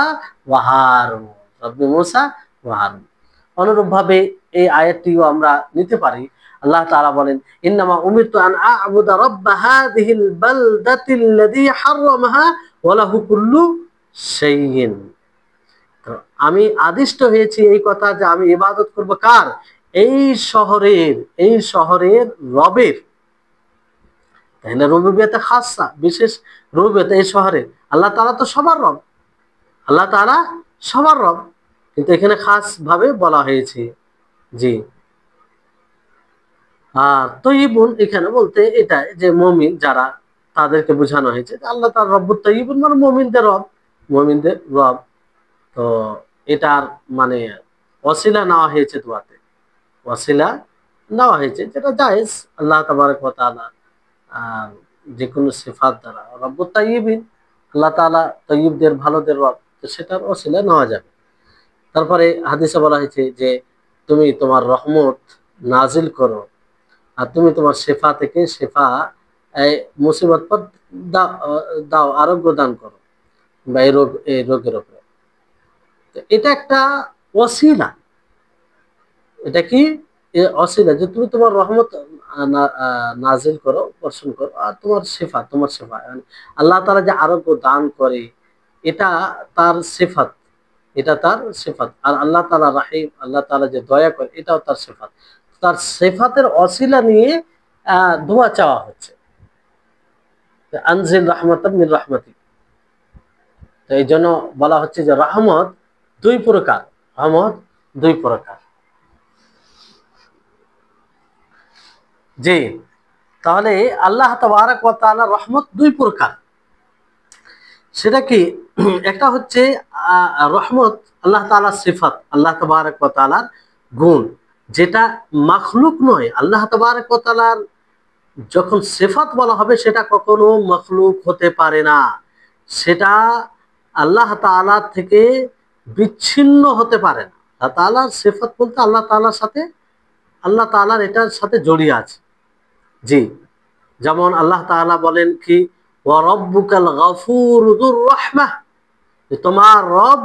ওয়া হারুন, রব্বি মূসা ওয়া হারুন। অনুরূপভাবে এই আয়াতটিও আমরা নিতে পারি। আল্লাহ তাআলা বলেন, ইন্নামা উমিরতু আন আ'বুদা রাব্ব হাযিহিল বালদাতিল্লাযী হাররামাহা ওয়া লাহু কুল্লু শাইইন। তো আমি আদিষ্ট হয়েছি এই কথা যে আমি ইবাদত করব কার? এই শহরের, এই শহরের রবের। তাহলে রুবুবিয়তে খাসা, বিশেষ রুবুবিয়ত এই শহরের। আল্লাহ তাআলা তো সবার রব, আল্লাহ তাআলা সবার রব, কিন্তু এখানে খাস ভাবে বলা হয়েছে। জি। তৈয়িবুন এখানে বলতে এটা যে মুমিন যারা, তাদেরকে বোঝানো হয়েছে আল্লাহ তাআলা রব্বুত তৈয়িবুন মানে মুমিনদের রব, মুমিনদের রব। তো এটার মানে ওসিলা নেওয়া হয়েছে দোয়াতে, ওসিলা নেওয়া হয়েছে যেটা জায়েজ। আল্লাহ তাবারক ওয়া তাআলা যে কোনো সিফাত দ্বারা রব্বুত তাইয়িবিন, আল্লাহ তাআলা তৈয়িবদের ভালোদের রব, তো সেটার ওসিলা নেওয়া যাবে। তারপরে হাদিসে বলা হয়েছে যে তুমি তোমার রহমত নাজিল করো, আর তুমি তোমার শেফা থেকে শেফা, এই মুসিবত পর দাও, আরোগ্য দান করো বা এই রোগের উপরে। এটা একটা ওসিলা, এটা কি অসিলা যে তুমি তোমার রহমত নাজিল করো, বর্ষণ করো, আর তোমার শেফা, তোমার শেফা আল্লাহ তাআলা যে আরোগ্য দান করে, এটা তার সিফাত, এটা তার সিফাত। আর আল্লাহ তাআলা রাহিম, আল্লাহ তাআলা যে দয়া করে, এটাও তার সিফাত। তার সিফাতের অসিলা নিয়ে দোয়া চাওয়া হচ্ছে, আনজিল রাহমাতাম মির রাহমাতিক। তো এই জন্য বলা হচ্ছে যে রহমত দুই প্রকার, রহমত দুই প্রকার। জি, তাহলে আল্লাহ তাবারক ওয়া তাআলা রহমত দুই প্রকার। সেটা কি? একটা হচ্ছে রহমত আল্লাহ তাআলার সিফাত, আল্লাহ তাবারক ওয়া তাআলার গুণ, যেটা মাখলুক নয়। আল্লাহ তাবারক ওয়া তাআলার যখন সিফাত বলা হবে, সেটা কখনো মাখলুক হতে পারে না, সেটা আল্লাহ তাআলা থেকে বিচ্ছিন্ন হতে পারে না। আল্লাহ তাআলার সিফাত বলতে আল্লাহ তাআলার সাথে, আল্লাহ তাআলার এটার সাথে জড়িয়ে আছে। জি, যেমন আল্লাহ তাআলা বলেন কি, ওয়া রাব্বুকাল গফুর যুর রাহমাহ, তোমার রব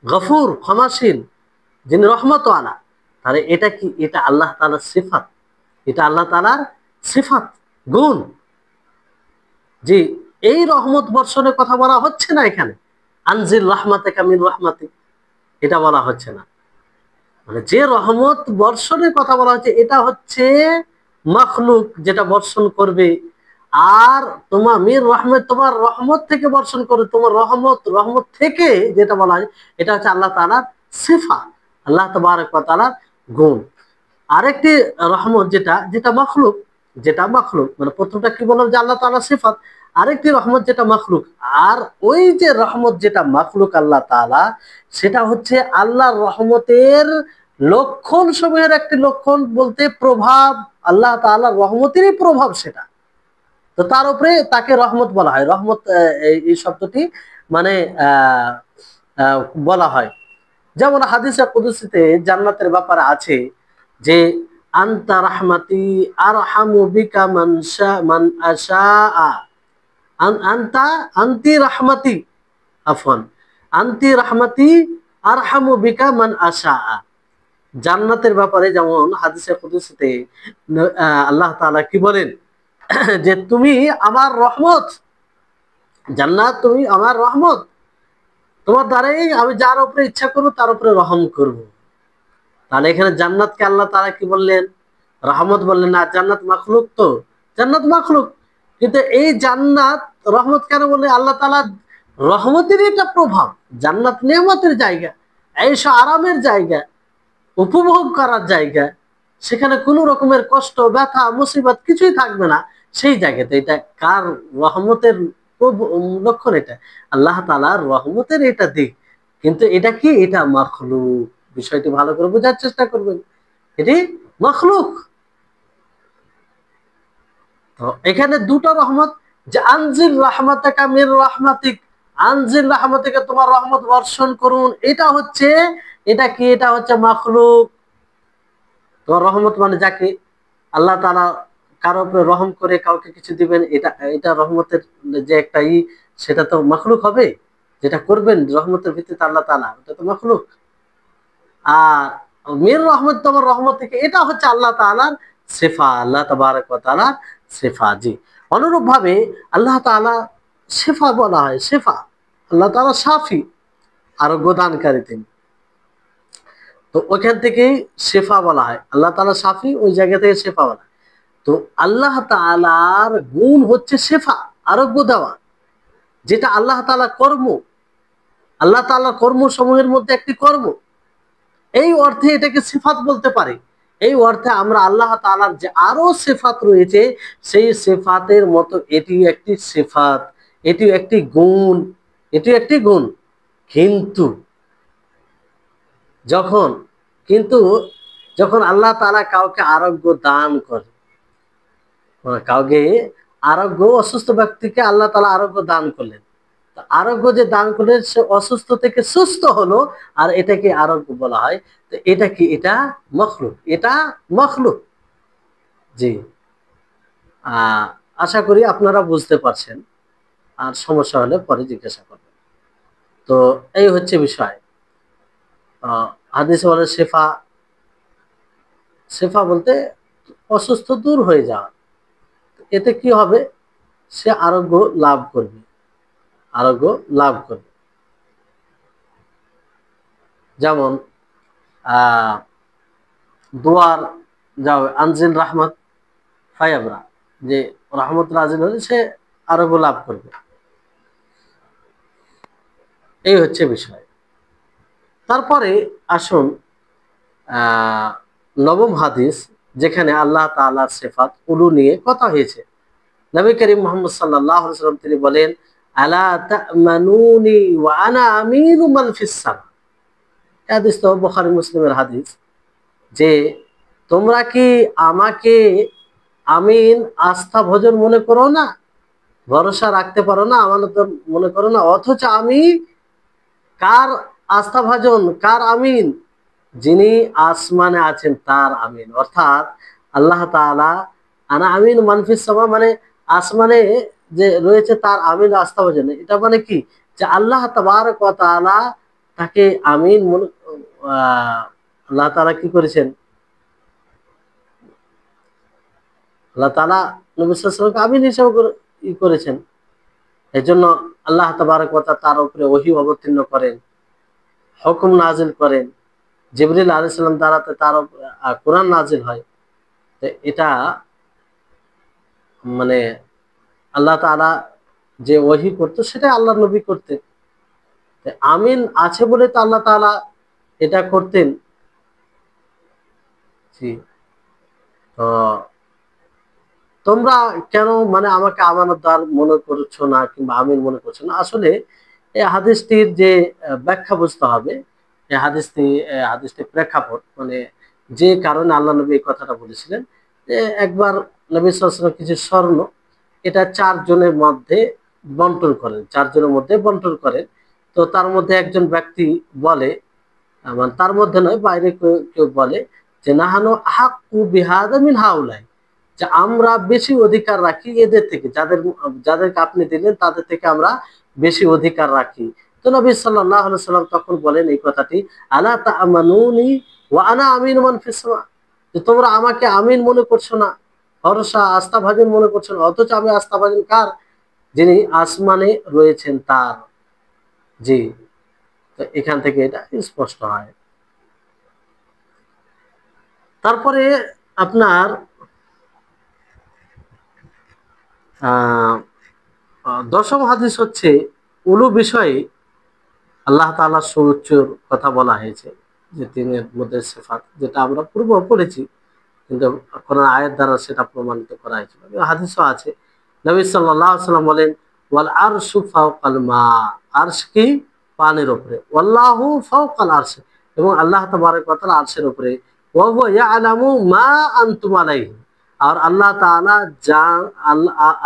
গফুর, ক্ষমাশীল, যিনি রহমত ওয়ালা। তাহলে এটা কি? এটা আল্লাহ তাআলার সিফাত, এটা আল্লাহ তাআলার সিফাত, গুণ। জি, এই রহমত বর্ষণের কথা বলা হচ্ছে না এখানে, আনজিল রাহমাতাকা মির রাহমাতি, এটা বলা হচ্ছে না। মানে যে রহমত বর্ষণের কথা বলা হচ্ছে, এটা হচ্ছে মাখলুক, যেটা বর্ষণ করবে। আর তোমার মির রহমত, তোমার রহমত থেকে বর্ষণ করে, তোমার রহমত, রহমত থেকে যেটা বলা হয়, এটা হচ্ছে আল্লাহ তাআলার সিফা, আল্লাহ তাবারক ওয়া তাআলার গুণ। আরেকটি রহমত যেটা, যেটা মাখলুক, যেটা মাখলুক, মানে প্রথমটা কি বললাম যে আল্লাহ তাআলার সিফাত, আরেকটি রহমত যেটা মাখলুক। আর ওই যে রহমত যেটা মাখলুক আল্লাহ তাআলা, সেটা হচ্ছে আল্লাহর রহমতের লক্ষণ সমূহের একটি লক্ষণ, বলতে প্রভাব, আল্লাহ তাআলার রহমতেরই প্রভাব সেটা। তো তার উপরে তাকে রহমত বলা হয়। রহমত এই শব্দটি মানে বলা হয়। যেমন হাদিসে কুদসিতে জান্নাতের ব্যাপারে আছে যে আনতা রাহমাতি আরহামু বিকা মান আশা, আনতা, আনতি রাহমাতি, আফওয়ান, আনতি রাহমাতি আরহামু বিকা মান আশা। জান্নাতের ব্যাপারে যেমন হাদিসে কুদসিতে আল্লাহ তাআলা কি বলেন যে তুমি আমার রহমত, জান্নাত তুমি আমার রহমত, তোমার দ্বারাই আমি যার উপরে ইচ্ছা করবো তার উপরে রহম করব। তাহলে এখানে জান্নাতকে আল্লাহ তাআলা কি বললেন? রহমত বললেন না। জান্নাত মাখলুক, তো জান্নাত মাখলুক, কিন্তু এই জান্নাত রহমত কেন বললেন? আল্লাহ তাআলা রহমতেরই একটা প্রভাব। জান্নাত নেয়ামতের জায়গা, এইসব আরামের জায়গা, উপভোগ করার জায়গা, সেখানে কোনো রকমের কষ্ট, ব্যথা, মুসিবত কিছুই থাকবে না সেই জায়গাতে। এটা কার রহমতের লক্ষণ? এটা আল্লাহ তাআলার রহমতের এটা দিক। কিন্তু এটা কি? এটা মাখলুক। বিষয়টি ভালো করে বোঝার চেষ্টা করবেন, এটি মাখলুক। তো এখানে দুটো রহমত, যে আনজিল রাহমাতাকা মির রাহমাতিক, আনজিল রাহমাতিকা তোমার রহমত বর্ষণ করুন, এটা হচ্ছে, এটা কি, এটা হচ্ছে মাখলুক। তোমার রহমত মানে যাকে আল্লাহ তাআলা কারো উপরে রহম করে কাউকে কিছু দিবেন, এটা এটা রহমতের যে একটা সেটা তো মাখলুক হবে। যেটা করবেন রহমতের ভিত্তিতে আল্লাহ তাআলা, এটা তো মাখলুক। আর মির রহমত, তোমার রহমত থেকে, এটা হচ্ছে আল্লাহ তাআলার সিফা, আল্লাহ তাবারক ওয়া তাআলার সিফা। জি, অনুরূপ ভাবে আল্লাহ তাআলা শিফা বলা হয়, শিফা। আল্লাহ তাআলা শাফি, আরোগ্য দানকারী তিনি। তো ওইখান থেকেই শেফা বলা হয়, আল্লাহ তাআলা শাফি, ওই জায়গা থেকে শেফা বলা হয়। তো আল্লাহ তাআলার গুণ হচ্ছে শেফা, আরোগ্য দেওয়া, যেটা আল্লাহ তাআলার কর্ম, আল্লাহ তাআলার কর্মসমূহের মধ্যে একটি কর্ম। এই অর্থে এটাকে সিফাত বলতে পারি। এই অর্থে আমরা আল্লাহ তাআলার যে আরো সিফাত রয়েছে, সেই সিফাতের মতো এটি একটি সিফাত, এটি একটি গুণ, এটি একটি গুণ। কিন্তু যখন কিন্তু যখন আল্লাহ তাআলা কাউকে আরোগ্য দান করে, কাউকে আরোগ্য, অসুস্থ ব্যক্তিকে আল্লাহ তাআলা আরোগ্য দান করলেন, আরোগ্য যে দান করলেন সে অসুস্থ থেকে সুস্থ হলো, আর এটাকে আরোগ্য বলা হয়। তো এটা কি, এটা মখলুক, এটা মখলুক। জি, আহ আশা করি আপনারা বুঝতে পারছেন, আর সমস্যা হলে পরে জিজ্ঞাসা করবেন। তো এই হচ্ছে বিষয়। হাদিসে বলে শেফা, শেফা বলতে অসুস্থ দূর হয়ে যাওয়া। এতে কি হবে, সে আরোগ্য লাভ করবে, আরোগ্য লাভ করবে। যেমন দোয়ার যাও আনজিল রাহমাত ফায়াবরা, যে রহমত নাজিল হলে সে আরোগ্য লাভ করবে। এই হচ্ছে বিষয়। তারপরে আসুন নবম হাদিস, যেখানে আল্লাহ তাআলার সিফাত উলু নিয়ে কথা হয়েছে। নবী করিম মুহাম্মদ সাল্লাল্লাহু আলাইহি ওয়াসাল্লাম তিনি বলেন, আলা তা'মানুনি ওয়া আনা আমিনু মান ফিস সামা। হাদিস তো বুখারী মুসলিমের হাদিস, যে তোমরা কি আমাকে আমিন, আস্থা ভোজন মনে করো না, ভরসা রাখতে পারো না, আমানত মনে করো না, অথচ আমি কার আস্থা ভাজন, কার আমিন, যিনি আসমানে আছেন তার আমিন। অর্থাৎ আল্লাহ তাআলা আনা আমিন মানফিস সামা, মানে আসমানে যে রয়েছে তার আমিন আস্থা ভাজন। এটা মানে কি, যে আল্লাহ তাবারক ওয়া তাআলা তাকে আমিন মনে, আল্লাহ তাআলা কি করেছেন, আল্লাহ তাআলা নবী সাল্লাল্লাহু আলাইহি ওয়াসাল্লামকে আমিন হিসেবে করেছেন। এই জন্য আল্লাহ তাবারক ওয়া তাআলা তার উপরে ওহী অবতীর্ণ করেন, হুকুম নাজিল করেন, জিবরিল আলাইহিস সালাম দ্বারা তার কোরআন নাজিল হয়। তো এটা মানে আল্লাহ তাআলা যে ওহী করতো সেটা আল্লাহ নবী করতেন। আমিন আছে বলে তো আল্লাহ তাআলা এটা করতেন। জি, তো তোমরা কেন মানে আমাকে আমানতদার মনে করছো না, কিংবা আমিন মনে করছো না? আসলে এই হাদিসটির যে ব্যাখ্যা বুঝতে হবে, এই হাদিসটির প্রেক্ষাপট, মানে যে কারণে আল্লাহ নবী এই কথাটা বলেছিলেন, যে একবার নবী সাল্লাল্লাহু আলাইহি ওয়াসাল্লাম কিছু স্বর্ণ, এটা 4 জনের মধ্যে বন্টন করেন, 4 জনের মধ্যে বন্টন করেন। তো তার মধ্যে একজন ব্যক্তি বলে, মানে তার মধ্যে নয়, বাইরে কেউ কেউ বলে যে নাহানু আহাক্কু বিহাযা মিন হাউলাই, যে আমরা বেশি অধিকার রাখি এদের থেকে, যাদেরকে আপনি দিলেন তাদের থেকে আমরা বেশি অধিকার রাখি। তো নবী সাল্লাল্লাহু আলাইহি সাল্লাম তখন বলেন এই কথাটি, আলা তা'মানুনি ওয়া আনা আমিনু মান ফিস সামা, যে তোমরা আমাকে আমিন মনে করছো না, ভরসা আস্থাভাজন মনে করছো না, অথচ আমি আস্থাভাজন কার, যিনি আসমানে রয়েছেন তার। জি, তো এখান থেকে এটা স্পষ্ট হয়। তারপরে আপনার দশম হাদিস হচ্ছে উলু বিষয়ে আল্লাহ তাআলার সুউচ্চর কথা বলা হয়েছে, যে তিনের মধ্যে সিফাত, যেটা আমরা পূর্ব পড়েছি, কিন্তু কোরআন আয়াত দ্বারা সেটা প্রমাণিত করা হয়েছে। হাদিসও আছে, নবী সাল্লাল্লাহু আলাইহি ওয়াসাল্লাম বলেন, ওয়াল আরশু ফাওকাল মা, আরশ কি, পানির উপরে, ওয়াল্লাহু ফাওকাল আরশ, এবং আল্লাহ তাবারক ওয়া তাআলা আরশের উপরে, ওয়া হুয়া ইয়ালামু মা আনতুম আলাইহি, আর আল্লাহ তাআলা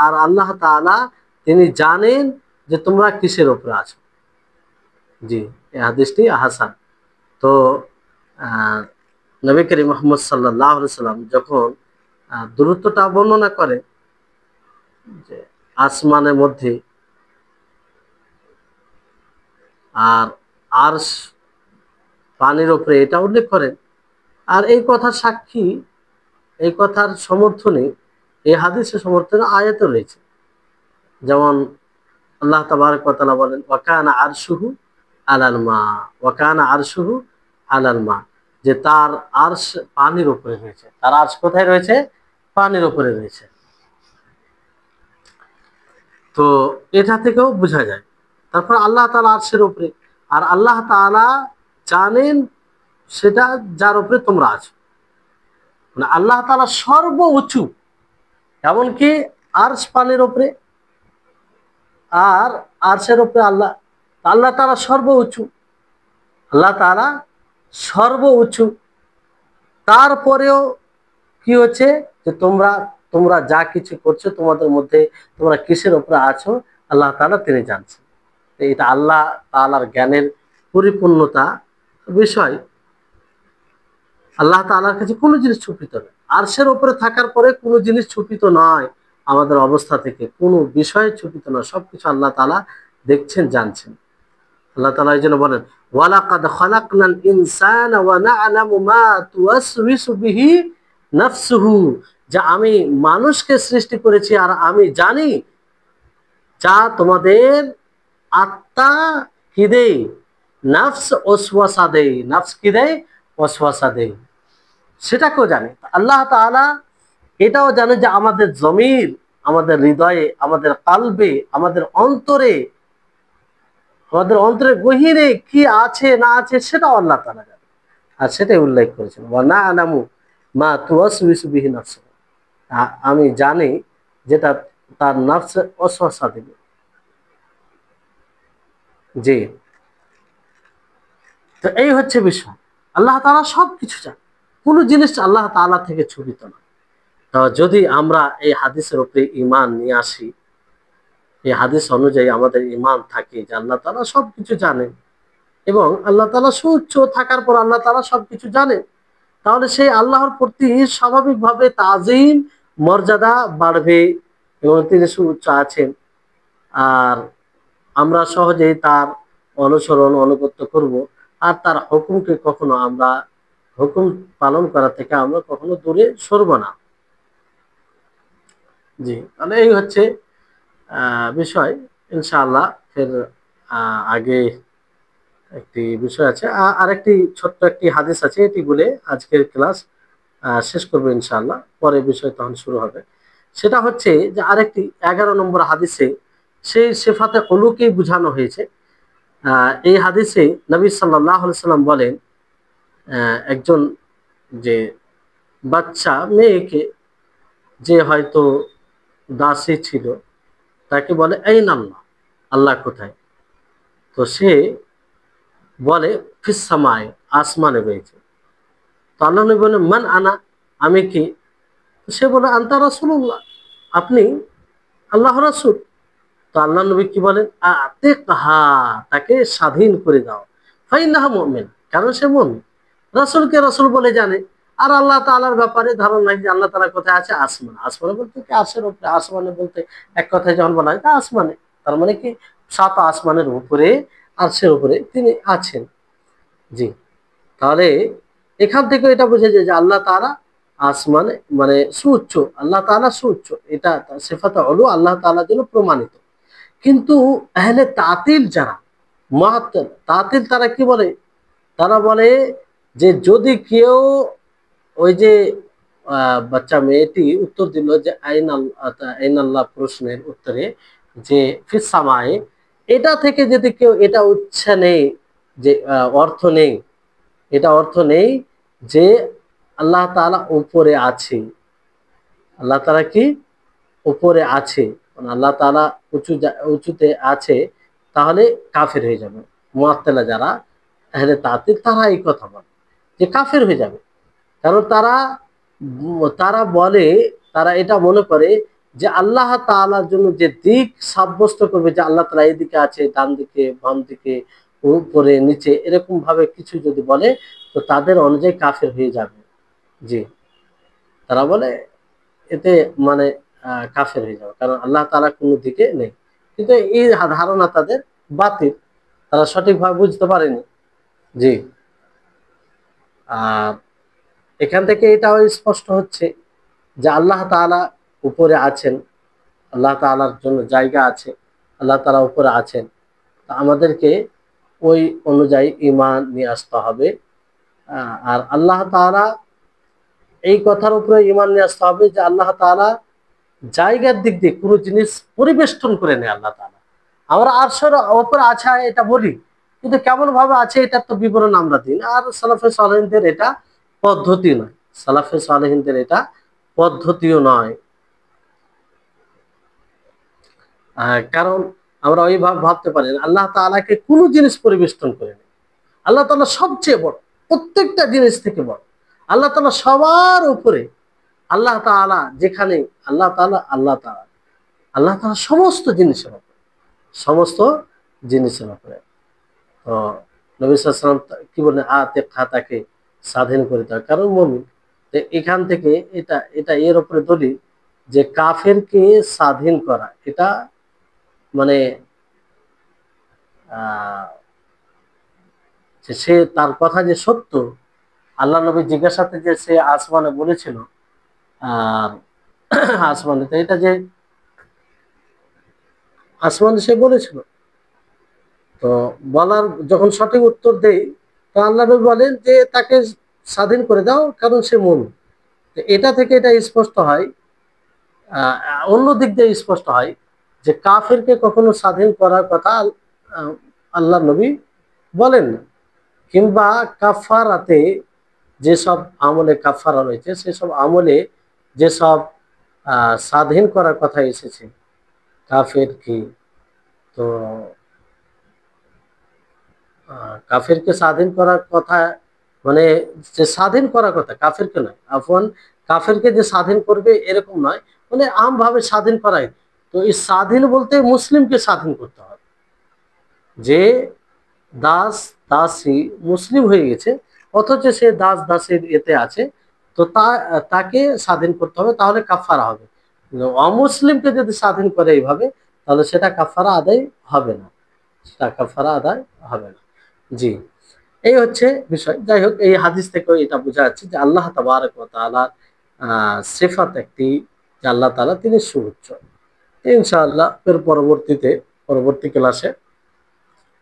আর আল্লাহ তাআলা তিনি জানেন যে তোমরা কিসের উপরে আছো। জি, এই হাদিসটি হাসান। তো আহ, নবী করিম মুহাম্মদ সাল্লাল্লাহু আলাইহি সাল্লাম যখন দূরত্বটা বর্ণনা করে যে আসমানের মধ্যে আর আরশ পানির উপরে, এটা উল্লেখ করেন। আর এই কথার সাক্ষী, এই কথার সমর্থনে, এই হাদিসের সমর্থনে আয়াত রয়েছে। যেমন আল্লাহ তাবারক ওয়া তাআলা বলেন ওয়াকানা আরশুহু আলাল মা, ওয়াকানা আরশুহু আলাল মা, যে তার আরশ পানির উপরে রয়েছে। তার আরশ কোথায় রয়েছে? পানির উপরে রয়েছে। তো এটা থেকেও বোঝা যায়। তারপর আল্লাহ তাআলা আরশের উপরে, আর আল্লাহ তাআলা জানেন সেটা যার উপরে তোমরা আছো। মানে আল্লাহ তাআলা সর্ব উঁচু, এমনকি আরশ পানির উপরে, আর আরশের উপরে আল্লাহ। আল্লাহ তাআলা সর্ব উঁচু, আল্লাহ তাআলা সর্ব উঁচু। তারপরেও কি হচ্ছে যে তোমরা তোমরা যা কিছু করছো, তোমাদের মধ্যে তোমরা কিসের উপরে আছো, আল্লাহ তাআলা তিনি জানছেন। এটা আল্লাহ তাআলার জ্ঞানের পরিপূর্ণতা বিষয়। আল্লাহ তাআলার কাছে কোনো জিনিস ছুপিত নয়। আরশের উপরে থাকার পরে কোনো জিনিস ছুপিত নয়, আমাদের অবস্থা থেকে কোনো বিষয় ছুপিত নয়। সবকিছু আল্লাহ তাআলা দেখছেন, জানছেন। আল্লাহ তাআলা এই জন্য বলেন ওয়ালাকাদ খালাকনাল ইনসানা ওয়া না'লামু মা তুওয়াসওয়িসু বিহি নাফসুহু, যে আমি মানুষকে সৃষ্টি করেছি আর আমি জানি যা তোমাদের আত্মা কি দেয়, নফস ওয়াসওয়াসা দেয়। নফস কি দেয়? ওয়াসওয়াসা দেয়, সেটাকেও জানে। আল্লাহ তাআলা এটাও জানে যে আমাদের জমির, আমাদের হৃদয়ে, আমাদের কালবে, আমাদের অন্তরে, আমাদের অন্তরে গহীরে কি আছে না আছে সেটাও আল্লাহ তাআলা জানে। আর সেটাই উল্লেখ করেছেন ওয়া না'লামু মা তুওয়াসওয়িসু বিহি নাফসুহু, আমি জানি যেটা তার নফসে ওয়াসওয়াসা দিবে। জি, তো এই হচ্ছে বিষয়। আল্লাহ তাআলা সবকিছু জানে, কোনো জিনিস আল্লাহ তাআলা থেকে ছুপিত না। তো যদি আমরা এই হাদিসের উপরে ঈমান নিয়ে আসি, এই হাদিস অনুযায়ী আমাদের ঈমান থাকে যে আল্লাহ তাআলা সবকিছু জানেন, এবং আল্লাহ তাআলা সুউচ্চ থাকার পর আল্লাহ তাআলা সবকিছু জানেন, তাহলে সেই আল্লাহর প্রতি স্বাভাবিকভাবে তাজিম, মর্যাদা বাড়বে, এবং তিনি সুউচ্চ আছেন। আর আমরা সহজেই তার অনুসরণ অনুগত্য করব, আর তার হুকুমকে কখনো আমরা, হুকুম পালন করা থেকে আমরা কখনো দূরে সরব না। জি, তাহলে এই হচ্ছে বিষয়। ইনশাআল্লাহ ফের আগে একটি বিষয় আছে, আরেকটি ছোট্ট একটি হাদিস আছে, এটি বলে আজকের ক্লাস শেষ করবো ইনশাআল্লাহ। পরে বিষয় তখন শুরু হবে। সেটা হচ্ছে যে আরেকটি 11 নম্বর হাদিসে সেই সিফাতে উলুকেই বোঝানো হয়েছে। এই হাদিসে নবী সাল্লাল্লাহু আলাইহি সাল্লাম বলেন, একজন যে বাচ্চা মেয়েকে, যে হয়তো দাসী ছিল, তাকে বলে আইন আল্লাহ, আল্লাহ কোথায়? তো সে বলে ফিস সামায়ে, আসমানে রয়েছে। তো আল্লাহ নবী বলেন মান আনা, আমি কি? তো সে বলে আনতা রাসূলুল্লাহ, আপনি আল্লাহ রাসূল। তো আল্লাহ নবী কি বলেন আতিকহা, তাকে স্বাধীন করে দাও, ফাইন্নাহা মুমিন, কারণ সে মুমিন। রাসূলকে রাসূল বলে জানে, আর আল্লাহ তাআলার ব্যাপারে ধারণা নাই যে আল্লাহ তাআলা কোথায় আছে? আসমানে। আসমানে বলতে কি আরশের উপরে? আসমানে বলতে এক কথায় যখন বলা হয় তা আসমানে, তার মানে কি সাত আসমানের উপরে, আরশের উপরে তিনি আছেন। জি, তাহলে এখান থেকে এটা বোঝা যায় যে আল্লাহ তাআলা আসমানে, মানে সুউচ্চ, আল্লাহ তাআলা সুউচ্চ, এটা সিফাতে উলু আল্লাহ তাআলার জন্য প্রমাণিত। কিন্তু আহলে তাতিল যারা, মুআত্তিল তাতিল, তারা কি বলে? তারা বলে যে যদি কেউ, ওই যে বাচ্চা মেয়েটি উত্তর দিল যে আইন আল্লাহ প্রশ্নের উত্তরে, যে ফিস সামায়ে, এটা থেকে যদি কেউ এটা উচ্ছা নেই, যে অর্থ নেই, এটা অর্থ নেই যে আল্লাহ তাআলা উপরে আছে। আল্লাহ তাআলা কি উপরে আছে, মানে আল্লাহ তাআলা উঁচুতে আছে, তাহলে কাফের হয়ে যাবে। মুআত্তিলা যারা, আহলে তাতিল, তারা এই কথা বলে যে কাফের হয়ে যাবে। কারণ তারা তারা বলে, তারা এটা মনে করে যে আল্লাহ তাআলার জন্য যে দিক সাব্যস্ত করবে, যে আল্লাহ তাআলা এদিকে আছে, ডান দিকে, বাম দিকে, উপরে নিচে, এরকম ভাবে কিছু যদি বলে, তো তাদের অনুযায়ী কাফের হয়ে যাবে। জি, তারা বলে এতে মানে কাফের হয়ে যাবে, কারণ আল্লাহ তাআলা কোনো দিকে নেই। কিন্তু এই ধারণা তাদের বাতিল, তারা সঠিকভাবে বুঝতে পারেনি। জি, আর এখান থেকে এটাও স্পষ্ট হচ্ছে যে আল্লাহ তাআলা উপরে আছেন, আল্লাহ তাআলার জন্য জায়গা আছে, আল্লাহ তাআলা উপরে আছেন। তা আমাদেরকে ওই অনুযায়ী ঈমান নিয়ে আসতে হবে। আর আল্লাহ তাআলা, এই কথার উপরে ঈমান নিয়ে আসতে হবে যে আল্লাহ তাআলা জায়গার দিক দিয়ে কোনো জিনিস পরিবেষ্টন করে নেয় আল্লাহ তাআলা। আমরা আরশের উপরে আছে এটা বলি, কিন্তু কেমন ভাবে আছে এটার তো বিবরণ আমরা দিই না। আর সালাফে সালেহিনদের এটা পদ্ধতি নয়, সালাফে সালেহিনদের এটা পদ্ধতিও নয়। কারণ আমরা ওইভাবে ভাবতে পারি না আল্লাহ তাআলাকে কোনো জিনিস পরিবেষ্টন করে নেয়। আল্লাহ তাআলা সবচেয়ে বড়, প্রত্যেকটা জিনিস থেকে বড়। আল্লাহ তাআলা সবার উপরে। আল্লাহ তাআলা যেখানে, আল্লাহ তাআলা, আল্লাহ তাআলা, আল্লাহ তাআলা সমস্ত জিনিসের উপরে, সমস্ত জিনিসের উপরে। তো নবী সাল্লাল্লাহু আলাইহি ওয়াসাল্লাম কি বলেন, আতিক খাতাকে স্বাধীন করে দাও, কারণ মুমিন। তো এখান থেকে এটা এটা এর উপরে দলিল যে কাফেরকে স্বাধীন করা, এটা মানে আহ যে সে তার কথা যে সত্য, আল্লাহ নবী জিজ্ঞাসাতে যে সে আসমানে বলেছিল, আর আসমানে তো এটা যে আসমানে সে বলেছিল, তো বলার যখন সঠিক উত্তর দেই, তো আল্লাহ নবী বলেন যে তাকে স্বাধীন করে দাও, কারণ সে মুমিন। তো এটা থেকে এটা স্পষ্ট হয়, অন্য দিক দিয়ে স্পষ্ট হয় যে কাফেরকে কখনো স্বাধীন করার কথা আহ, আল্লাহ নবী বলেন না। কিংবা কাফারাতে, যেসব আমলে কাফারা রয়েছে, সেসব আমলে যেসব স্বাধীন করার কথা এসেছে কাফের কি, তো কাফেরকে স্বাধীন করার কথা, মানে যে স্বাধীন করার কথা কাফেরকে নয়, আফওয়ান, কাফেরকে যে স্বাধীন করবে এরকম নয়, মানে আমভাবে স্বাধীন করাই। তো এই স্বাধীন বলতে মুসলিমকে স্বাধীন করতে হবে, যে দাস দাসী মুসলিম হয়ে গেছে, অথচ সে দাস দাসীর এতে আছে, তো তাকে স্বাধীন করতে হবে, তাহলে কাফারা হবে। কিন্তু অমুসলিমকে যদি স্বাধীন করে এইভাবে, তাহলে সেটা কাফারা আদায় হবে না, সেটা কাফারা আদায় হবে না। জি, এই হচ্ছে বিষয়। যাই হোক, এই হাদিস থেকে এটা বোঝা যাচ্ছে যে আল্লাহ তাবারক ওয়া তাআলার সিফাত একটি, যে আল্লাহ তাআলা তিনি সুউচ্চ। ইনশাআল্লাহ এর পরবর্তীতে, পরবর্তী ক্লাসে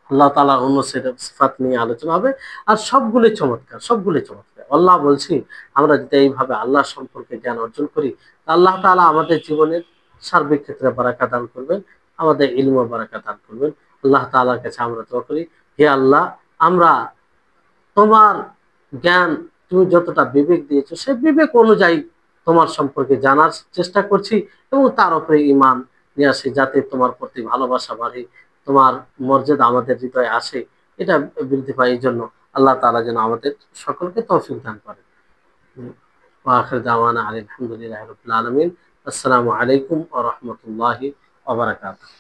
আল্লাহ তাআলার অন্য সিফাত নিয়ে আলোচনা হবে। আর সবগুলোই চমৎকার, সবগুলোই চমৎকার। আল্লাহ বলছি, আমরা যদি এইভাবে আল্লাহ সম্পর্কে জ্ঞান অর্জন করি, আল্লাহ তাআলা আমাদের জীবনের সার্বিক ক্ষেত্রে বারাকা দান করবেন, আমাদের ইলমে বারাকা দান করবেন। আল্লাহ তাআলার কাছে আমরা দোয়া করি, হে আল্লাহ, আমরা তোমার জ্ঞান, তুমি যতটা বিবেক দিয়েছো, সেই বিবেক অনুযায়ী তোমার সম্পর্কে জানার চেষ্টা করছি, এবং তার উপরে ঈমান নিয়ে আসি, যাতে তোমার প্রতি ভালোবাসা বাড়ে, তোমার মর্যাদা আমাদের হৃদয়ে আসে, এটা বৃদ্ধি পায়। এই জন্য আল্লাহ তাআলা যেন আমাদের সকলকে তৌফিক দান করেন। ওয়া আখির দাওয়ানা আলহামদুলিল্লাহি রাব্বিল আলামিন। আসসালামু আলাইকুম ওয়া রাহমাতুল্লাহি ওয়া বারাকাতুহু।